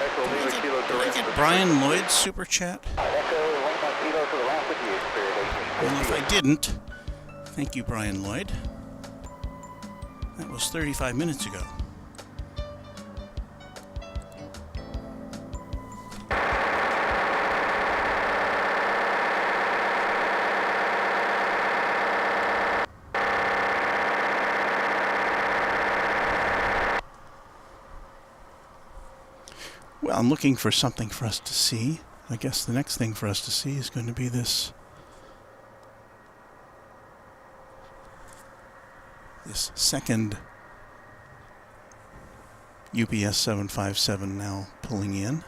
Echo Lima Kilo to Did I get Brian Lloyd's super chat? Echo Lima Kilo to the last with you, Spirit Well, if I didn't, thank you, Brian Lloyd. That was 35 minutes ago. Well, I'm looking for something for us to see. I guess the next thing for us to see is going to be this second UPS 757 now pulling in.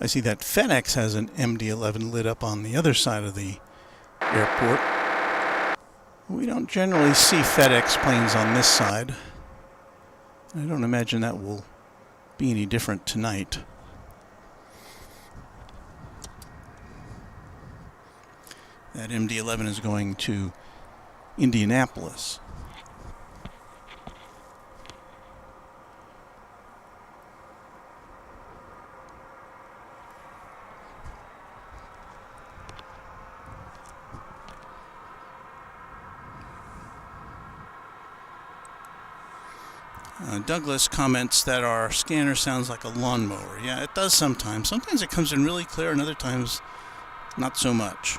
I see that FedEx has an MD-11 lit up on the other side of the airport. We don't generally see FedEx planes on this side. I don't imagine that will be any different tonight. That MD-11 is going to Indianapolis. Douglas comments that our scanner sounds like a lawnmower. Yeah, it does sometimes. Sometimes it comes in really clear and other times not so much.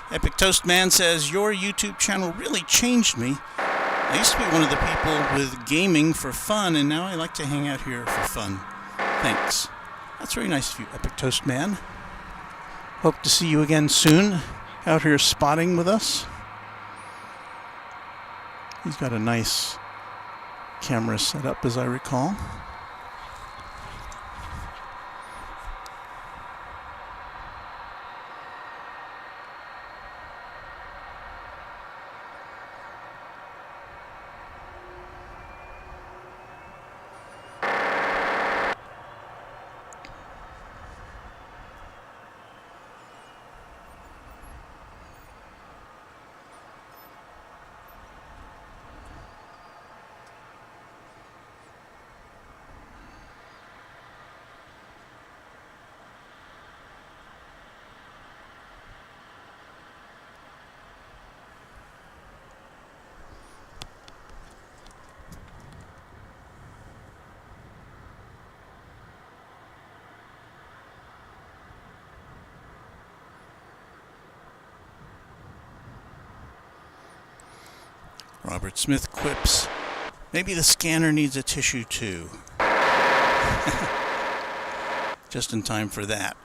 Epic Toast Man says, your YouTube channel really changed me. I used to be one of the people with gaming for fun, and now I like to hang out here for fun. Thanks. That's very nice of you, Epic Toast Man. Hope to see you again soon, out here spotting with us. He's got a nice camera set up, as I recall. Robert Smith quips, maybe the scanner needs a tissue too. Just in time for that.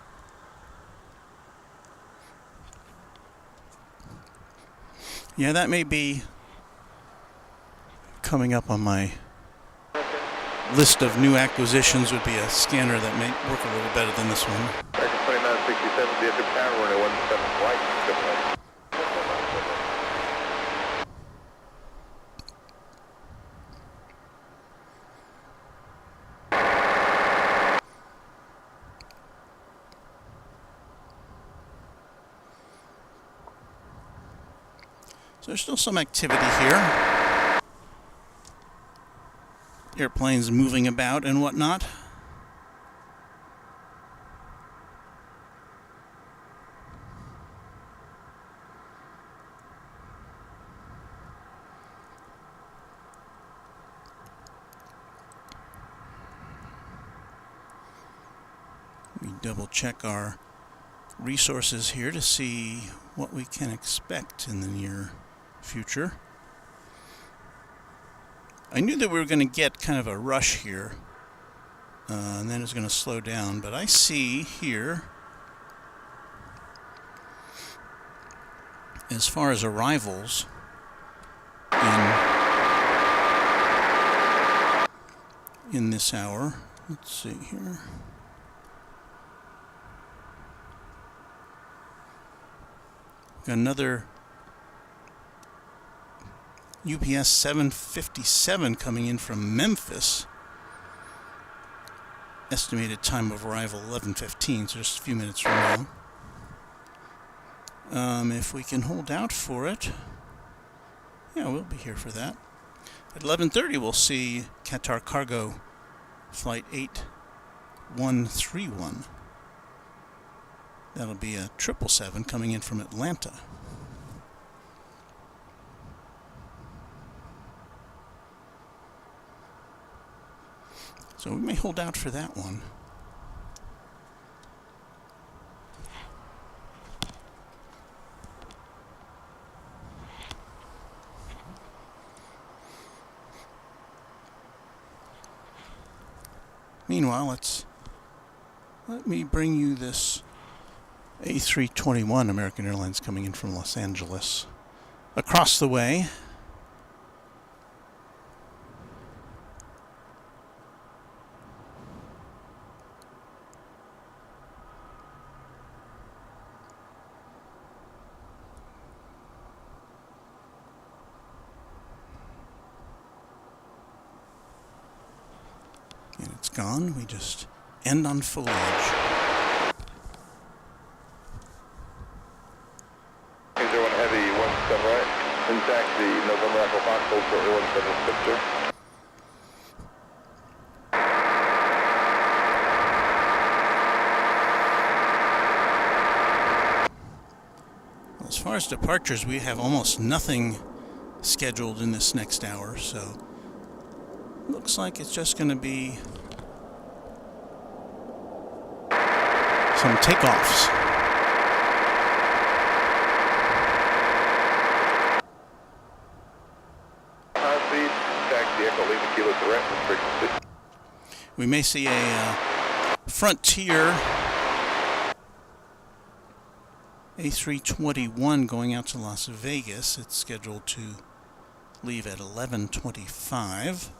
Yeah, that may be coming up on my list of new acquisitions, would be a scanner that may work a little better than this one. 2967, DFW Tower, runway 17 right. So there's still some activity here. Airplanes moving about and whatnot. We double check our resources here to see what we can expect in the near future. I knew that we were going to get kind of a rush here And then it's going to slow down. But I see here, as far as arrivals in this hour, let's see here. Got another UPS 757 coming in from Memphis. Estimated time of arrival 11:15, so just a few minutes from now. If we can hold out for it, yeah, we'll be here for that. At 11:30, we'll see Qatar Cargo Flight 8131. That'll be a 777 coming in from Atlanta. So we may hold out for that one. Meanwhile, let me bring you this A321 American Airlines coming in from Los Angeles. Across the way, and it's gone. We just end on foliage. Heavy 17 right. In taxi, November Echo Foxtrot for 17 picture. As far as departures, we have almost nothing scheduled in this next hour, so looks like it's just going to be some takeoffs. We may see a Frontier A321 going out to Las Vegas. It's scheduled to leave at 11:25,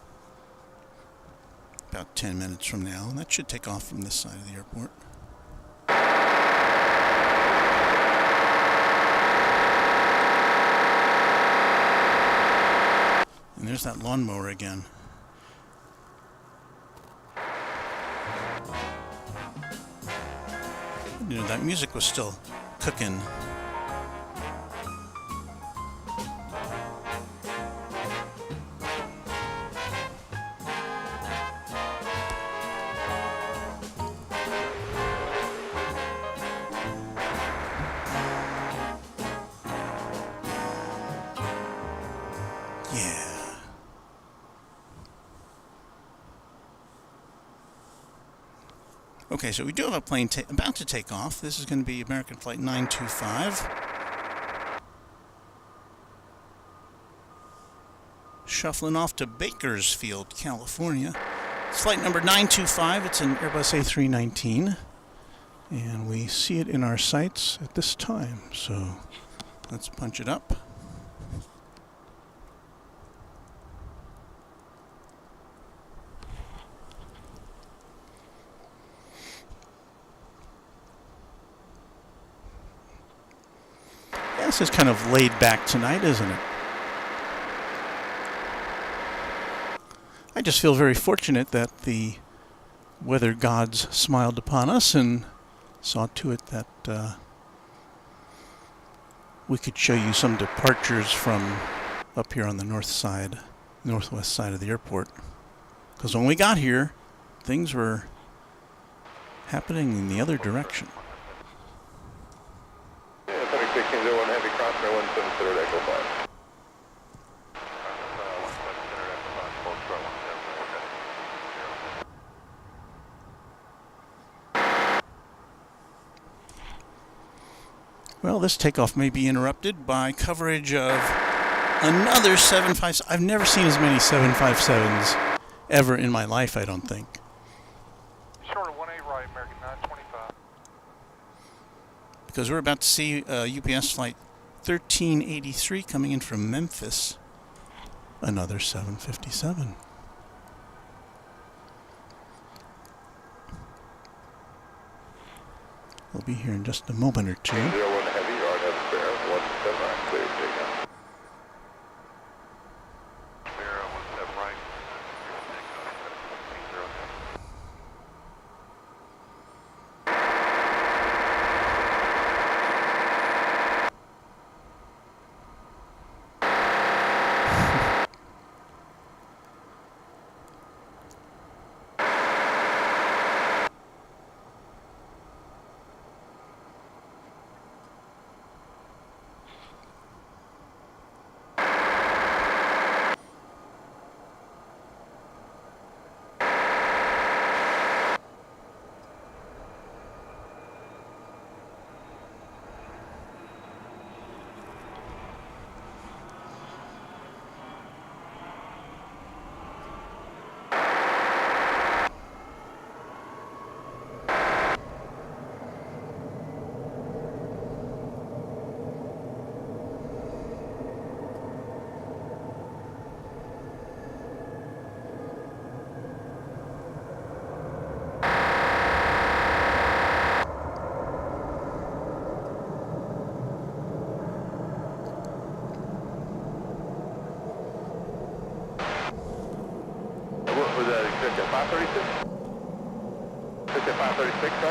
about 10 minutes from now. And that should take off from this side of the airport. And there's that lawnmower again. You know, that music was still cooking. Okay, so we do have a plane about to take off. This is going to be American Flight 925. Shuffling off to Bakersfield, California. It's flight number 925. It's an Airbus A319. And we see it in our sights at this time. So let's punch it up. This is kind of laid back tonight, isn't it? I just feel very fortunate that the weather gods smiled upon us and saw to it that we could show you some departures from up here on the northwest side of the airport. Because when we got here, things were happening in the other direction. Well, this takeoff may be interrupted by coverage of another 757. I've never seen as many 757s ever in my life, I don't think. to 18 right, American 925. Because we're about to see UPS flight 1383 coming in from Memphis. Another 757. We'll be here in just a moment or two. 01 heavy, yard heavy spare, 17 right, clear for takeoff. Spare, 17 right,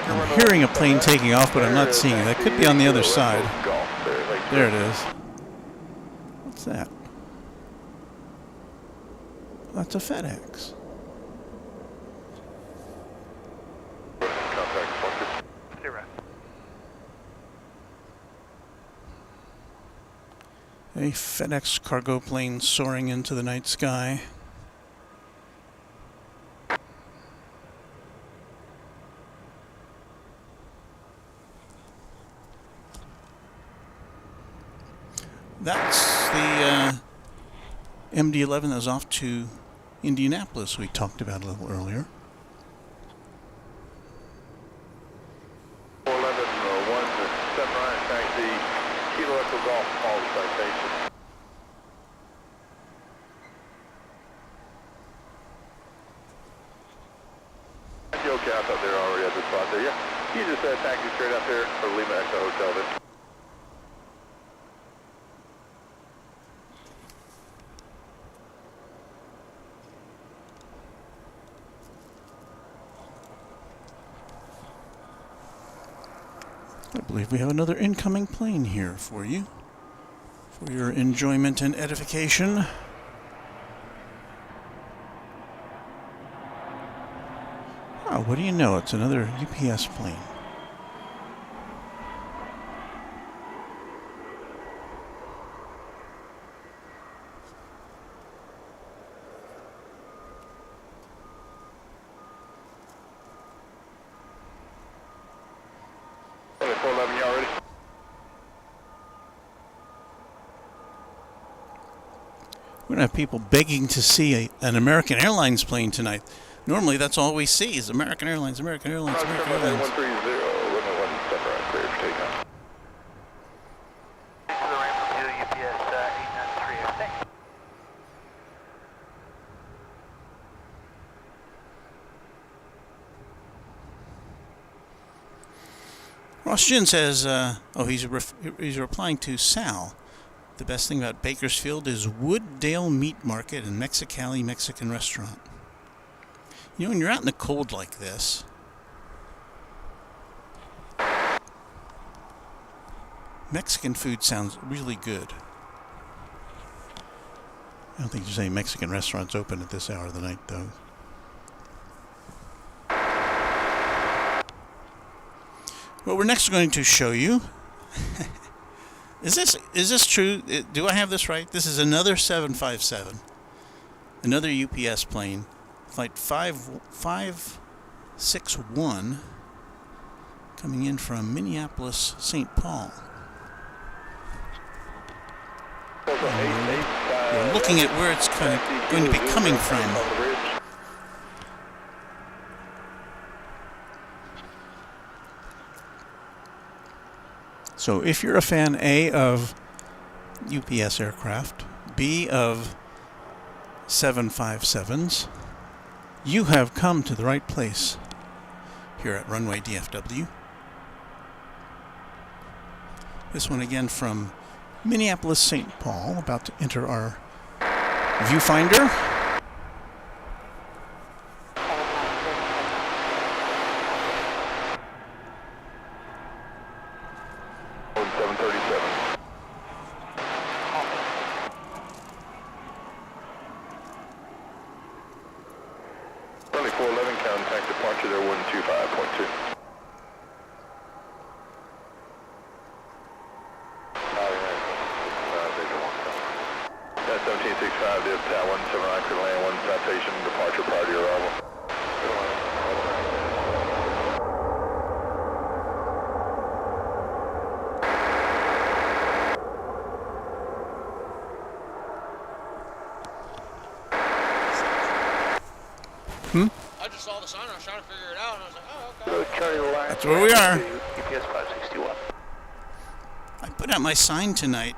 I'm hearing a plane taking off, but I'm not seeing it. That could be on the other side. There it is. What's that? That's a FedEx. A FedEx cargo plane soaring into the night sky. That's the MD-11 that was off to Indianapolis we talked about a little earlier. 411, 17 right, taxi, Kilo Echo Golf, call citation. Okay, I thought they were already at the spot there. Yeah, you just taxi straight up here for Lima Echo Hotel there. I believe we have another incoming plane here for you, for your enjoyment and edification. Oh, what do you know? It's another UPS plane. We're going to have people begging to see an American Airlines plane tonight. Normally, that's all we see is American Airlines, American Airlines, American Airlines. 130, 101, step right, clear for takeoff. To the ramp from UPS 893, thanks. Ross Jin says, he's replying to Sal. The best thing about Bakersfield is Wooddale Meat Market and Mexicali Mexican Restaurant. You know, when you're out in the cold like this, Mexican food sounds really good. I don't think there's any Mexican restaurants open at this hour of the night, though. What we're next going to show you is this true? Do I have this right? This is another 757, another UPS plane, flight 561, coming in from Minneapolis, St. Paul. We're looking at where it's going to be coming from. So if you're a fan, A, of UPS aircraft, B, of 757s, you have come to the right place here at Runway DFW. This one again from Minneapolis, St. Paul, about to enter our viewfinder. I just saw the sign, I was trying to figure it out, and I was like, oh, okay. That's where we are. UPS 561. I put out my sign tonight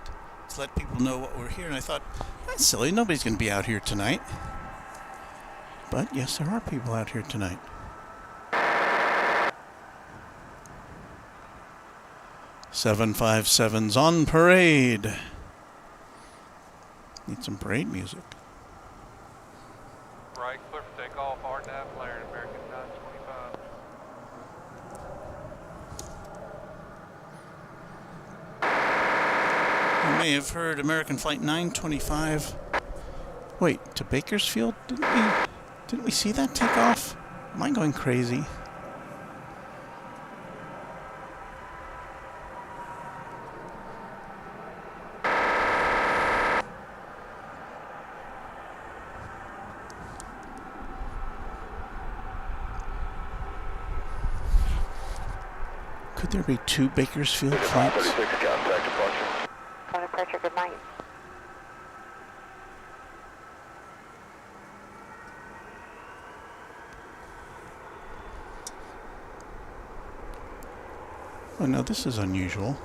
to let people know what we're here, and I thought, that's silly, nobody's going to be out here tonight. But yes, there are people out here tonight. "757's on parade." Need some parade music. Right, clear for takeoff, RDAP, flaring, American 925. You may have heard American Flight 925. Wait, to Bakersfield? Didn't we see that take off? Am I going crazy? Could there be two Bakersfield flights? 36, contact departure. Point of departure, good night. Oh no, this is unusual.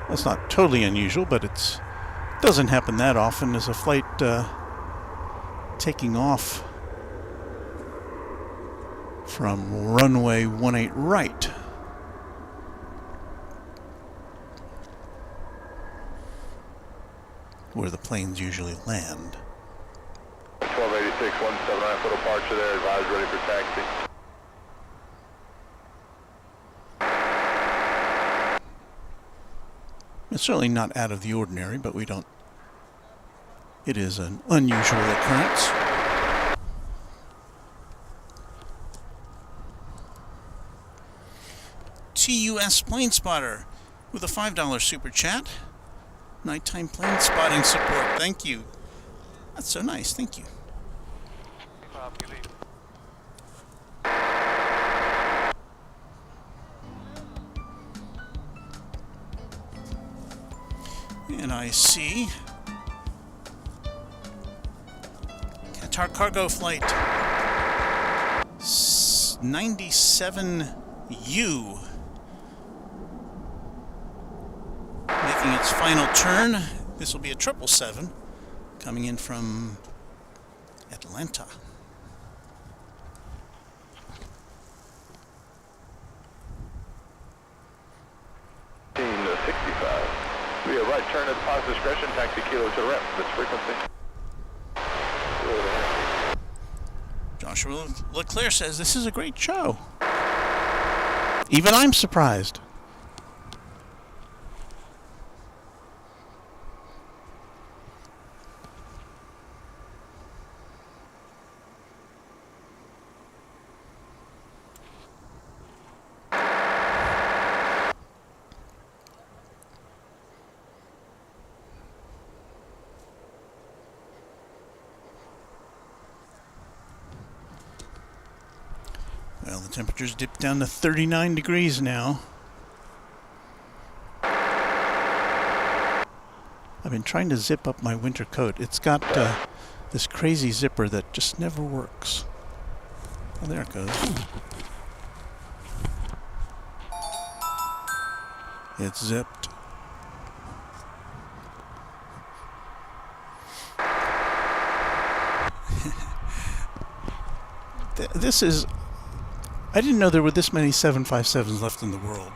That's not totally unusual, but it doesn't happen that often as a flight taking off from runway 18 right. Where the planes usually land. 1286, 179 for departure there, advised ready for taxi. It's certainly not out of the ordinary, but we don't. It is an unusual occurrence. TUS Plane Spotter with a $5 super chat. Nighttime plane spotting support. Thank you. That's so nice. Thank you. You leave. And I see Qatar Cargo Flight 97U making its final turn. This will be a 777 coming in from Atlanta. We have right turn at positive discretion, taxi kilo to rep, this frequency. Joshua Leclerc says this is a great show. Even I'm surprised. Well, the temperature's dipped down to 39 degrees now. I've been trying to zip up my winter coat. It's got this crazy zipper that just never works. Oh, there it goes. It's zipped. This is... I didn't know there were this many 757s left in the world.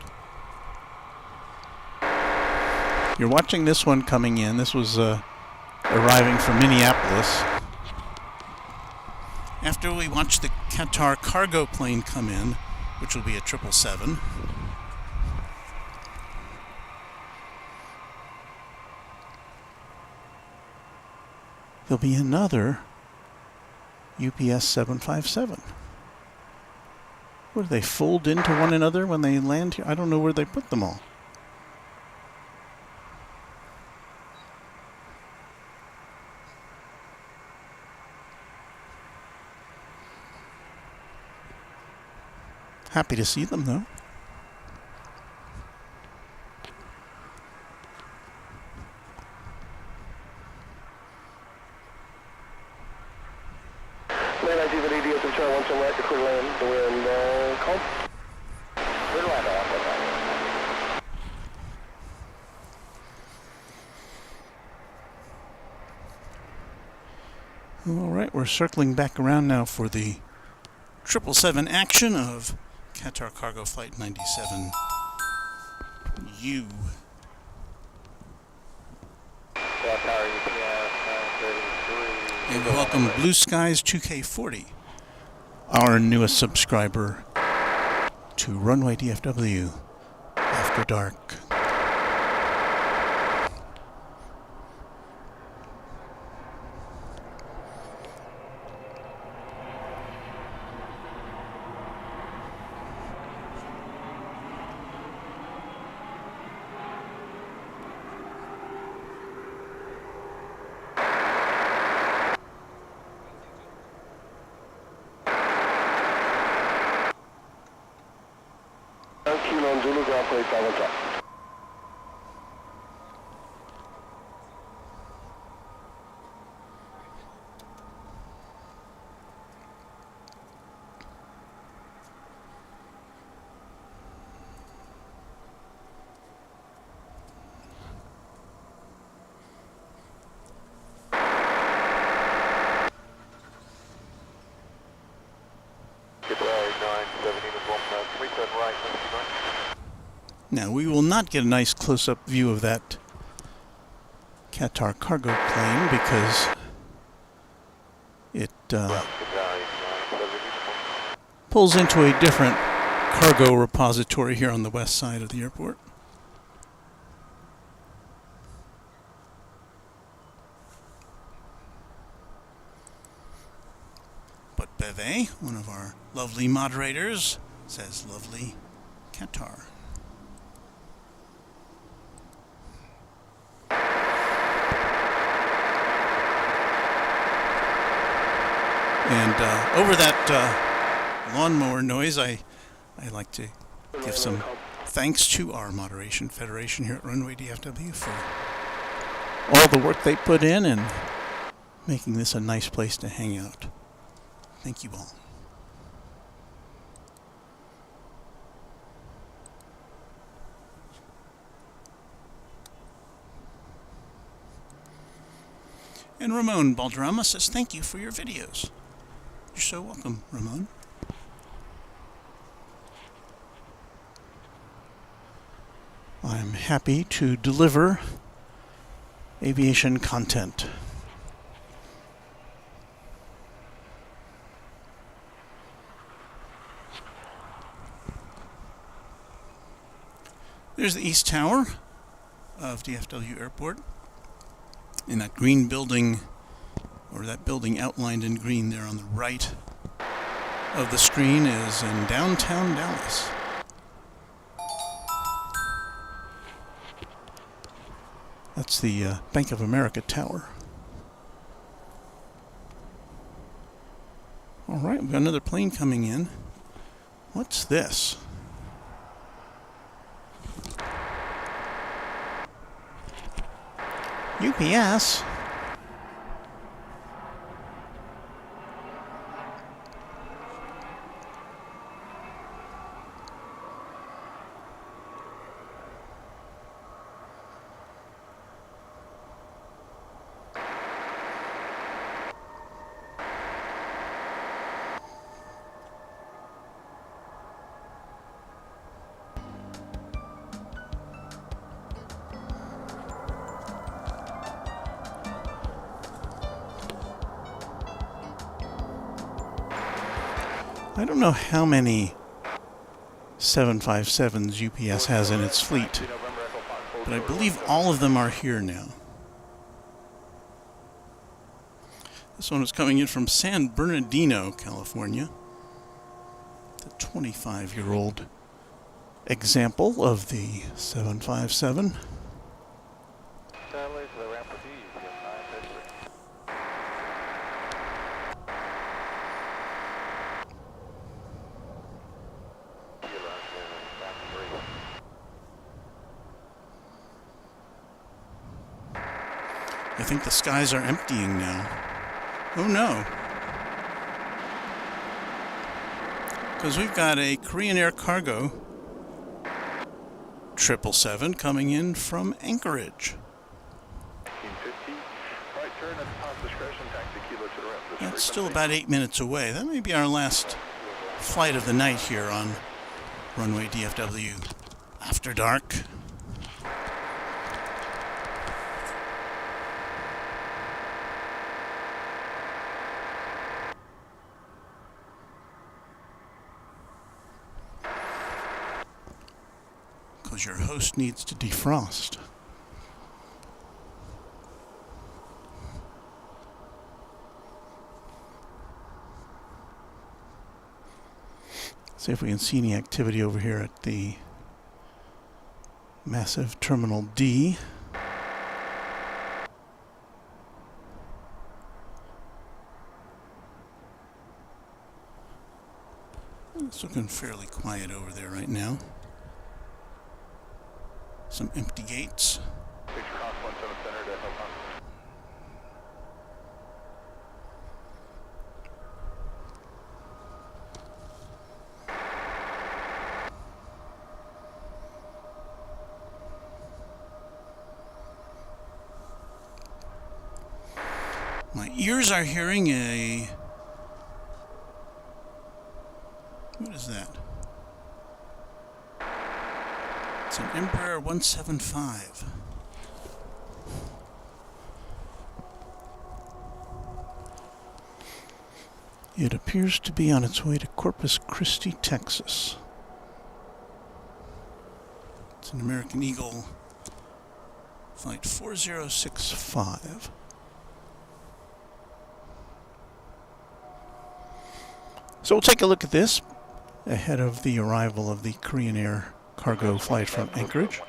You're watching this one coming in. This was arriving from Minneapolis. After we watch the Qatar cargo plane come in, which will be a 777. There'll be another UPS 757. What, do they fold into one another when they land here? I don't know where they put them all. Happy to see them, though. Land activity, DFW Channel 1, right to clear land, the wind, calm. Clear land, All right, we're circling back around now for the 777 action of Qatar Cargo Flight 97U. And we welcome Blue Skies 2K40, our newest subscriber to Runway DFW After Dark. Kilo Zulu ground plate 515. Now, we will not get a nice close-up view of that Qatar cargo plane because it pulls into a different cargo repository here on the west side of the airport. But Beve, one of our lovely moderators, says lovely Qatar. And over that lawnmower noise, I like to give some thanks to our moderation federation here at Runway DFW for all the work they put in and making this a nice place to hang out. Thank you all. And Ramon Balderrama says thank you for your videos. You're so welcome, Ramon. I'm happy to deliver aviation content. There's the East Tower of DFW Airport. In that green building, or that building outlined in green there on the right of the screen, is in downtown Dallas. That's the Bank of America Tower. All right, we've got another plane coming in. What's this? UPS? I don't know how many 757s UPS has in its fleet, but I believe all of them are here now. This one is coming in from San Bernardino, California. The 25-year-old example of the 757. Satellites to the ramp with D, I think the skies are emptying now. Oh no. Because we've got a Korean Air Cargo 777 coming in from Anchorage. 1950. Right turn at the top discretion, taxi kilo to the ramp. That's still about 8 minutes away. That may be our last flight of the night here on Runway DFW After Dark. Because your host needs to defrost. See if we can see any activity over here at the massive Terminal D. It's looking fairly quiet over there right now. Some empty gates. Picture cross 17 center to help on. My ears are hearing a... What is that? It's an Embraer 175. It appears to be on its way to Corpus Christi, Texas. It's an American Eagle Flight 4065. So we'll take a look at this ahead of the arrival of the Korean Air Cargo flight from Anchorage.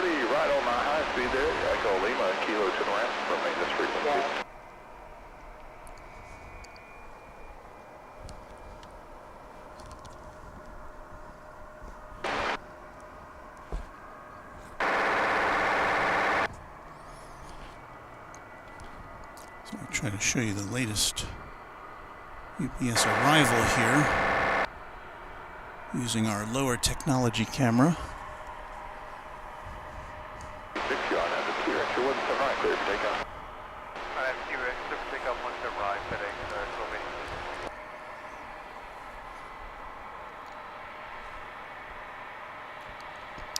Right on my high speed there, Echo Lima, kilo to the ramp for maintenance frequency. So I'll try to show you the latest UPS arrival here using our lower technology camera.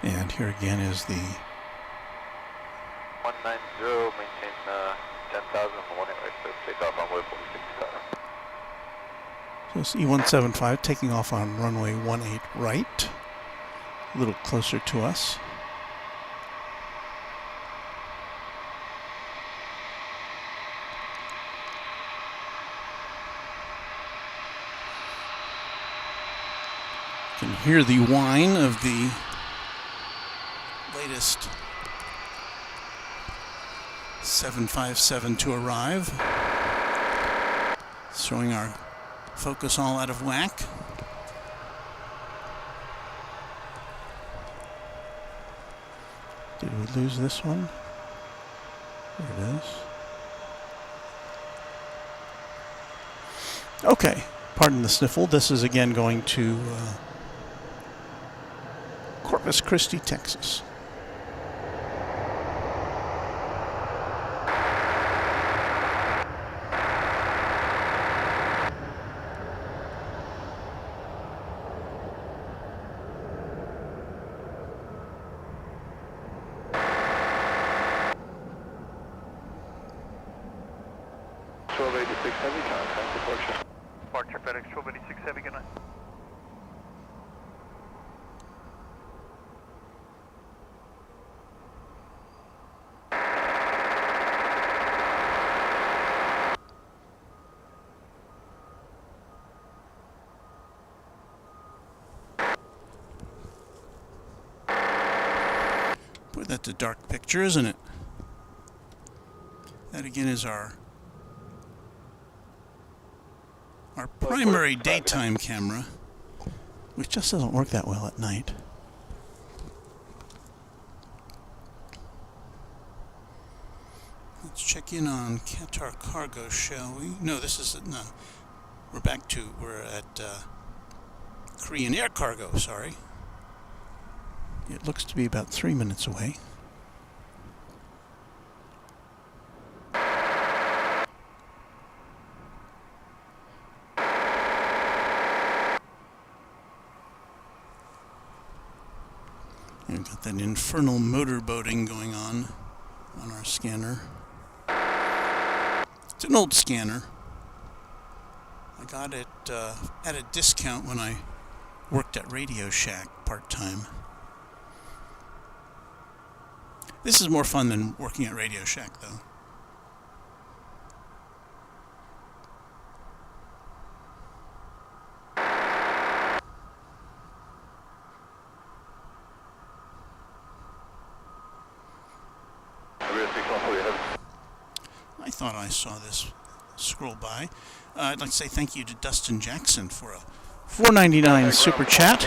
And here again is the 190, maintain 10,000, one right there, take off on runway 46. So it's E175 taking off on runway 18 right, a little closer to us. You can hear the whine of the latest 757 to arrive, showing our focus all out of whack. Did we lose this one? There it is. Okay, pardon the sniffle. This is again going to Corpus Christi, Texas. Departure FedEx 1286 Heavy, good night. Boy, that's a dark picture, isn't it? That again is our primary daytime camera, which just doesn't work that well at night. Let's check in on Qatar Cargo, shall we? No, this isn't. No, we're at Korean Air Cargo. Sorry. It looks to be about 3 minutes away. We've got that infernal motorboating going on our scanner. It's an old scanner. I got it at a discount when I worked at Radio Shack part-time. This is more fun than working at Radio Shack, though. I thought I saw this scroll by. I'd like to say thank you to Dustin Jackson for a $4.99 super chat.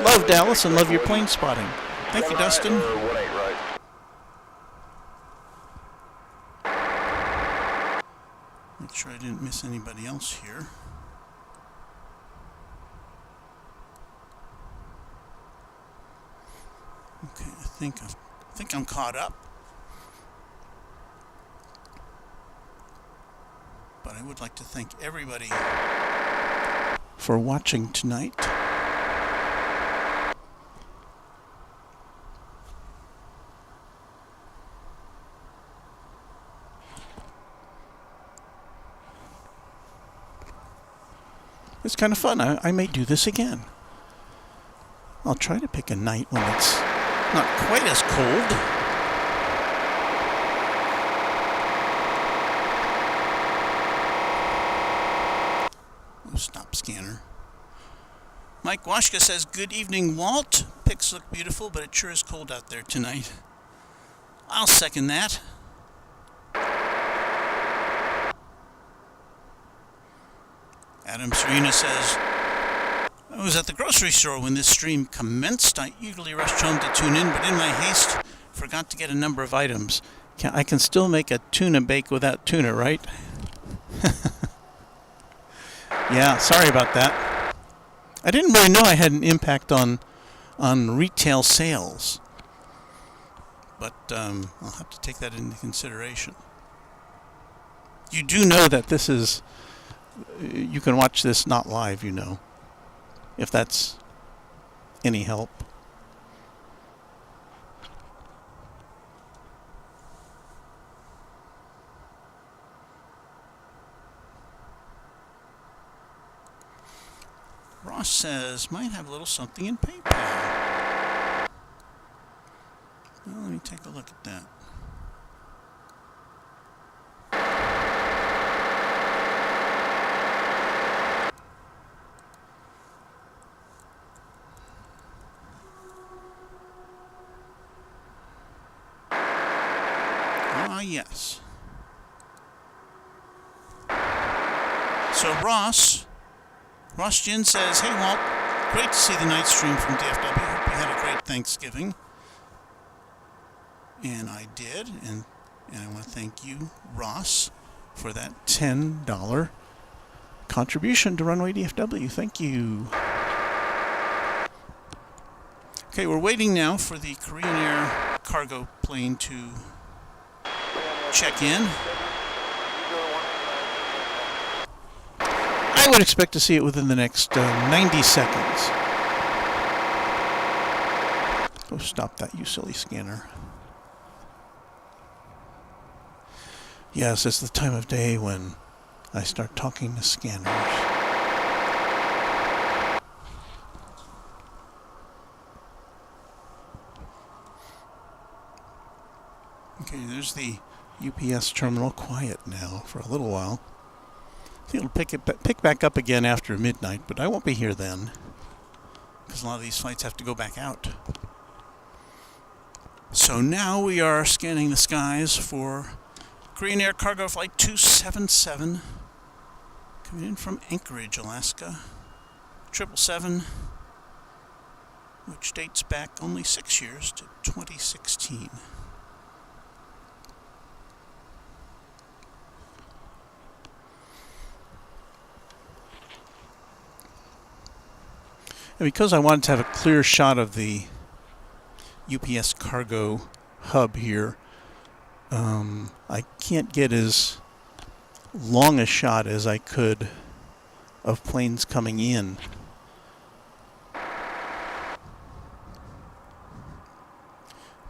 Love Dallas and love your plane spotting. Thank you, Dustin. Make sure I didn't miss anybody else here. Okay, I think I'm caught up. But I would like to thank everybody for watching tonight. It's kind of fun. I may do this again. I'll try to pick a night when it's not quite as cold. Stop scanner. Mike Washka says, good evening, Walt. Pics look beautiful, but it sure is cold out there tonight. I'll second that. Adam Serena says, I was at the grocery store when this stream commenced. I eagerly rushed home to tune in, but in my haste, forgot to get a number of items. I can still make a tuna bake without tuna, right? Yeah, sorry about that. I didn't really know I had an impact on retail sales. But I'll have to take that into consideration. You do know that this is... You can watch this not live, you know. If that's any help. Ross says, might have a little something in PayPal. Well, let me take a look at that. Ah, yes. So Ross Jin says, hey Walt, great to see the night stream from DFW. Hope you had a great Thanksgiving. And I did, and I want to thank you, Ross, for that $10 contribution to Runway DFW. Thank you. Okay, we're waiting now for the Korean Air cargo plane to check in. I would expect to see it within the next 90 seconds. Go stop that, you silly scanner. Yes, it's the time of day when I start talking to scanners. Okay, there's the UPS terminal quiet now for a little while. I think it'll pick back up again after midnight, but I won't be here then, because a lot of these flights have to go back out. So now we are scanning the skies for Korean Air Cargo Flight 277, coming in from Anchorage, Alaska, 777, which dates back only 6 years to 2016. And because I wanted to have a clear shot of the UPS cargo hub here, I can't get as long a shot as I could of planes coming in.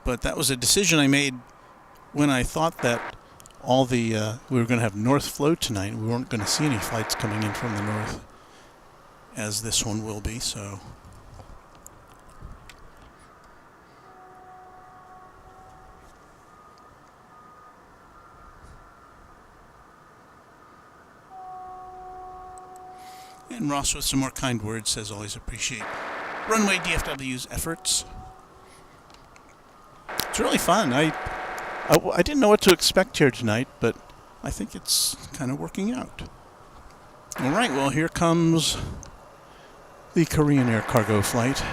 But that was a decision I made when I thought that all the we were going to have north flow tonight. We weren't going to see any flights coming in from the north, as this one will be, so. And Ross, with some more kind words, says always appreciate Runway DFW's efforts. It's really fun. I didn't know what to expect here tonight, but I think it's kind of working out. All right, well, here comes the Korean Air cargo flight.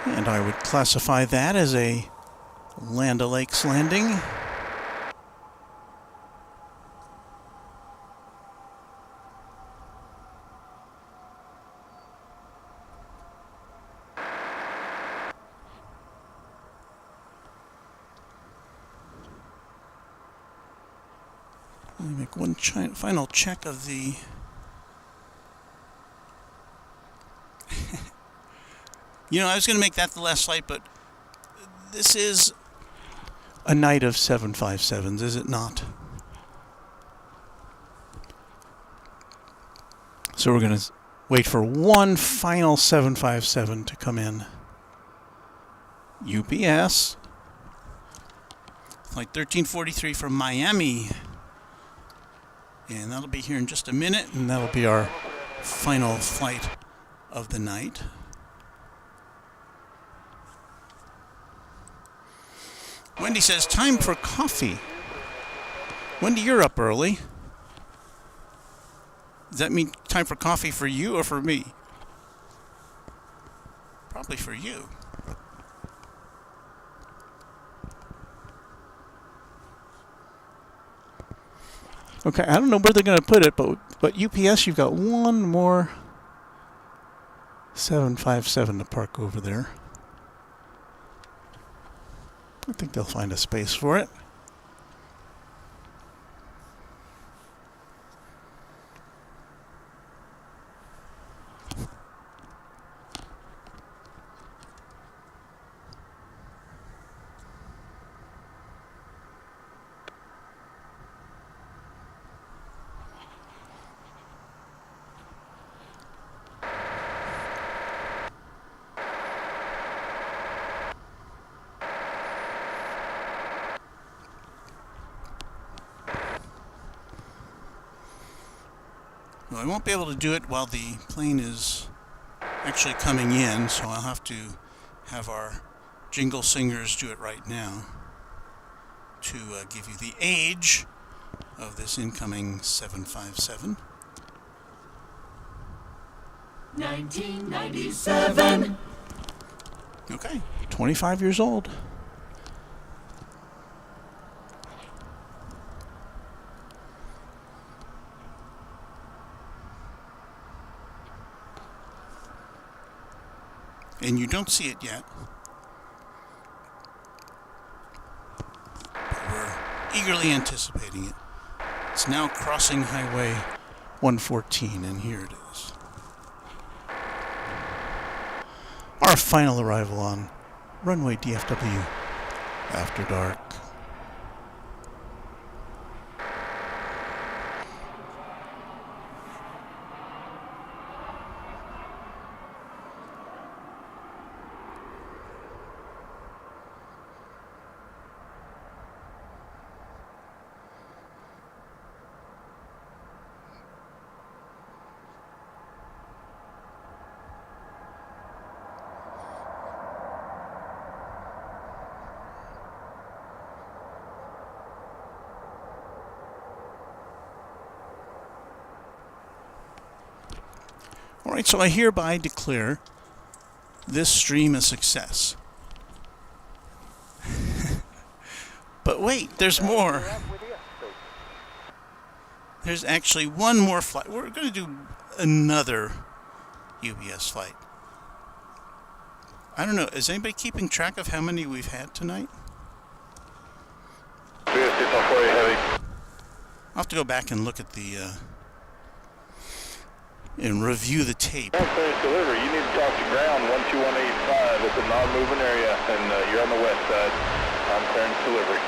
And I would classify that as a Land O'Lakes landing. Let me make one final check of the You know, I was going to make that the last flight, but this is a night of 757s, is it not? So we're going to wait for one final 757 to come in. UPS. Flight 1343 from Miami. And that'll be here in just a minute, and that'll be our final flight of the night. Wendy says, time for coffee. Wendy, you're up early. Does that mean time for coffee for you or for me? Probably for you. Okay, I don't know where they're going to put it, but UPS, you've got one more 757 to park over there. I think they'll find a space for it. Well, I won't be able to do it while the plane is actually coming in, so I'll have to have our jingle singers do it right now to give you the age of this incoming 757. 1997. Okay, 25 years old. And you don't see it yet. But we're eagerly anticipating it. It's now crossing Highway 114, and here it is. Our final arrival on Runway DFW After Dark. Alright, so I hereby declare this stream a success. But wait, there's more. There's actually one more flight. We're going to do another UBS flight. I don't know, is anybody keeping track of how many we've had tonight? I'll have to go back and look at the and review the tape. Unfinished delivery. You need to talk to ground 12185. It's a non-moving area, and you're on the west side. On clearance delivery.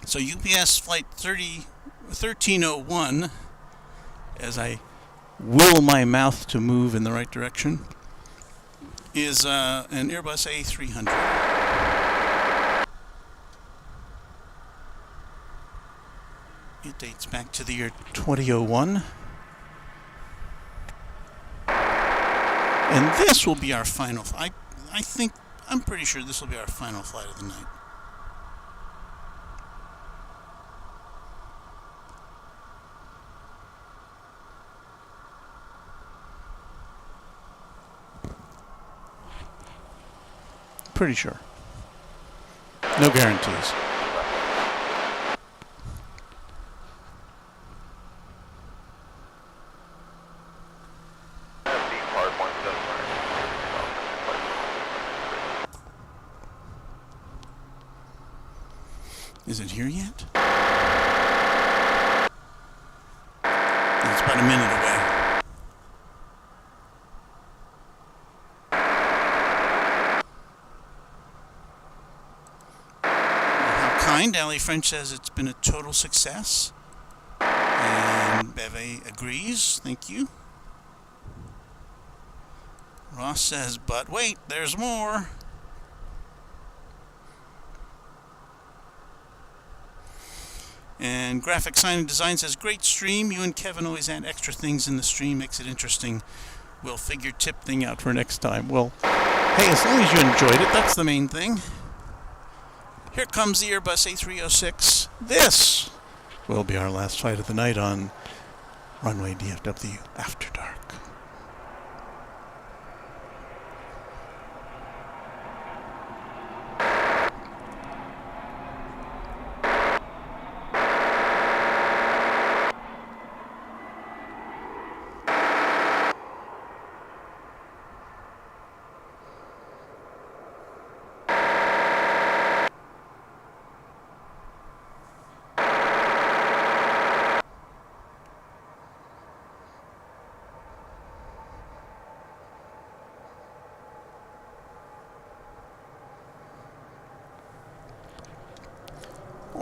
So UPS flight 1301, as I will my mouth to move in the right direction, is an Airbus A300. It dates back to the year 2001. And this will be our final flight. I'm pretty sure this will be our final flight of the night. Pretty sure. No guarantees. Is it here yet? It's about a minute away. How kind. Ali French says it's been a total success. And Beve agrees. Thank you. Ross says, but wait, there's more. And Graphic Sign and Design says, great stream. You and Kevin always add extra things in the stream. Makes it interesting. We'll figure tip thing out for next time. Well, hey, as long as you enjoyed it, that's the main thing. Here comes the Airbus A306. This will be our last flight of the night on Runway DFW After Dark.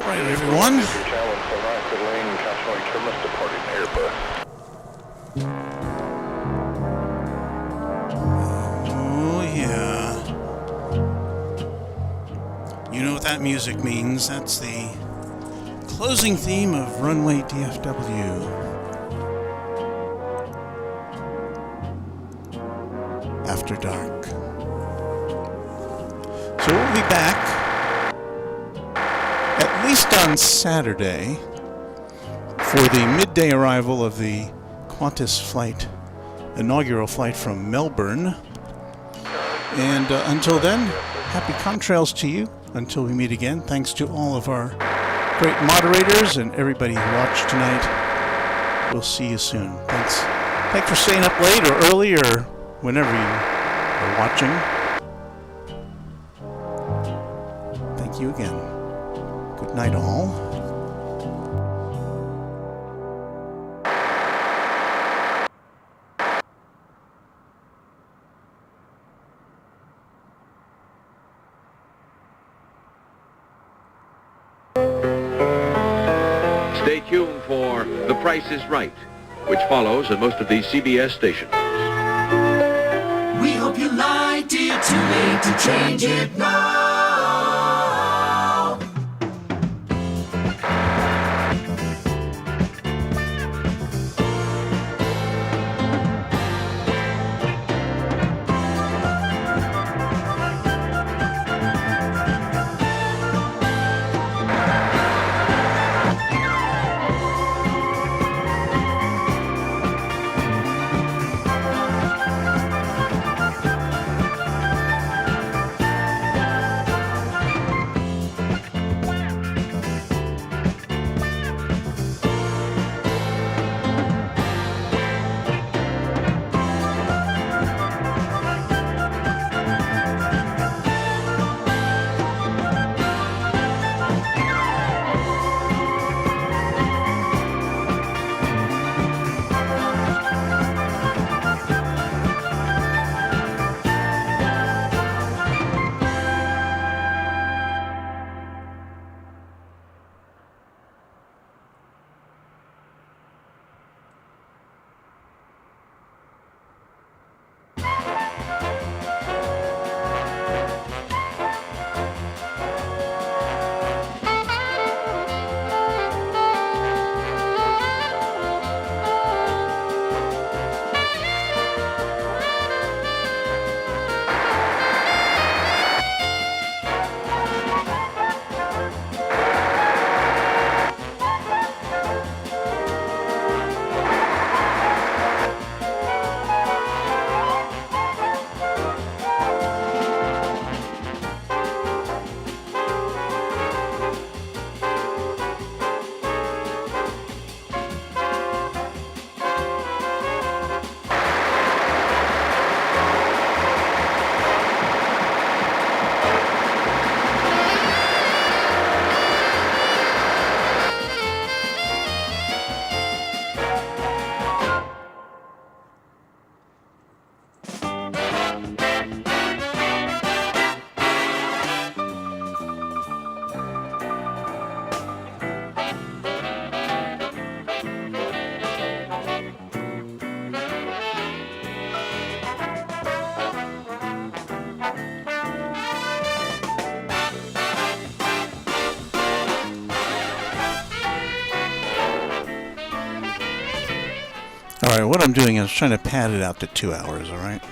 Everyone. Oh yeah. You know what that music means. That's the closing theme of Runway DFW. After Dark. So we'll be back at least on Saturday for the midday arrival of the Qantas flight, inaugural flight from Melbourne. And until then, happy contrails to you. Until we meet again, thanks to all of our great moderators and everybody who watched tonight. We'll see you soon. Thanks for staying up late or early or whenever you are watching. Thank you again. Good night, all. Stay tuned for The Price is Right, which follows at most of these CBS stations. We hope you liked it, too late to change it now. Alright, what I'm doing is trying to pad it out to 2 hours, alright?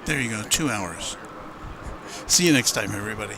There you go, 2 hours. See you next time, everybody.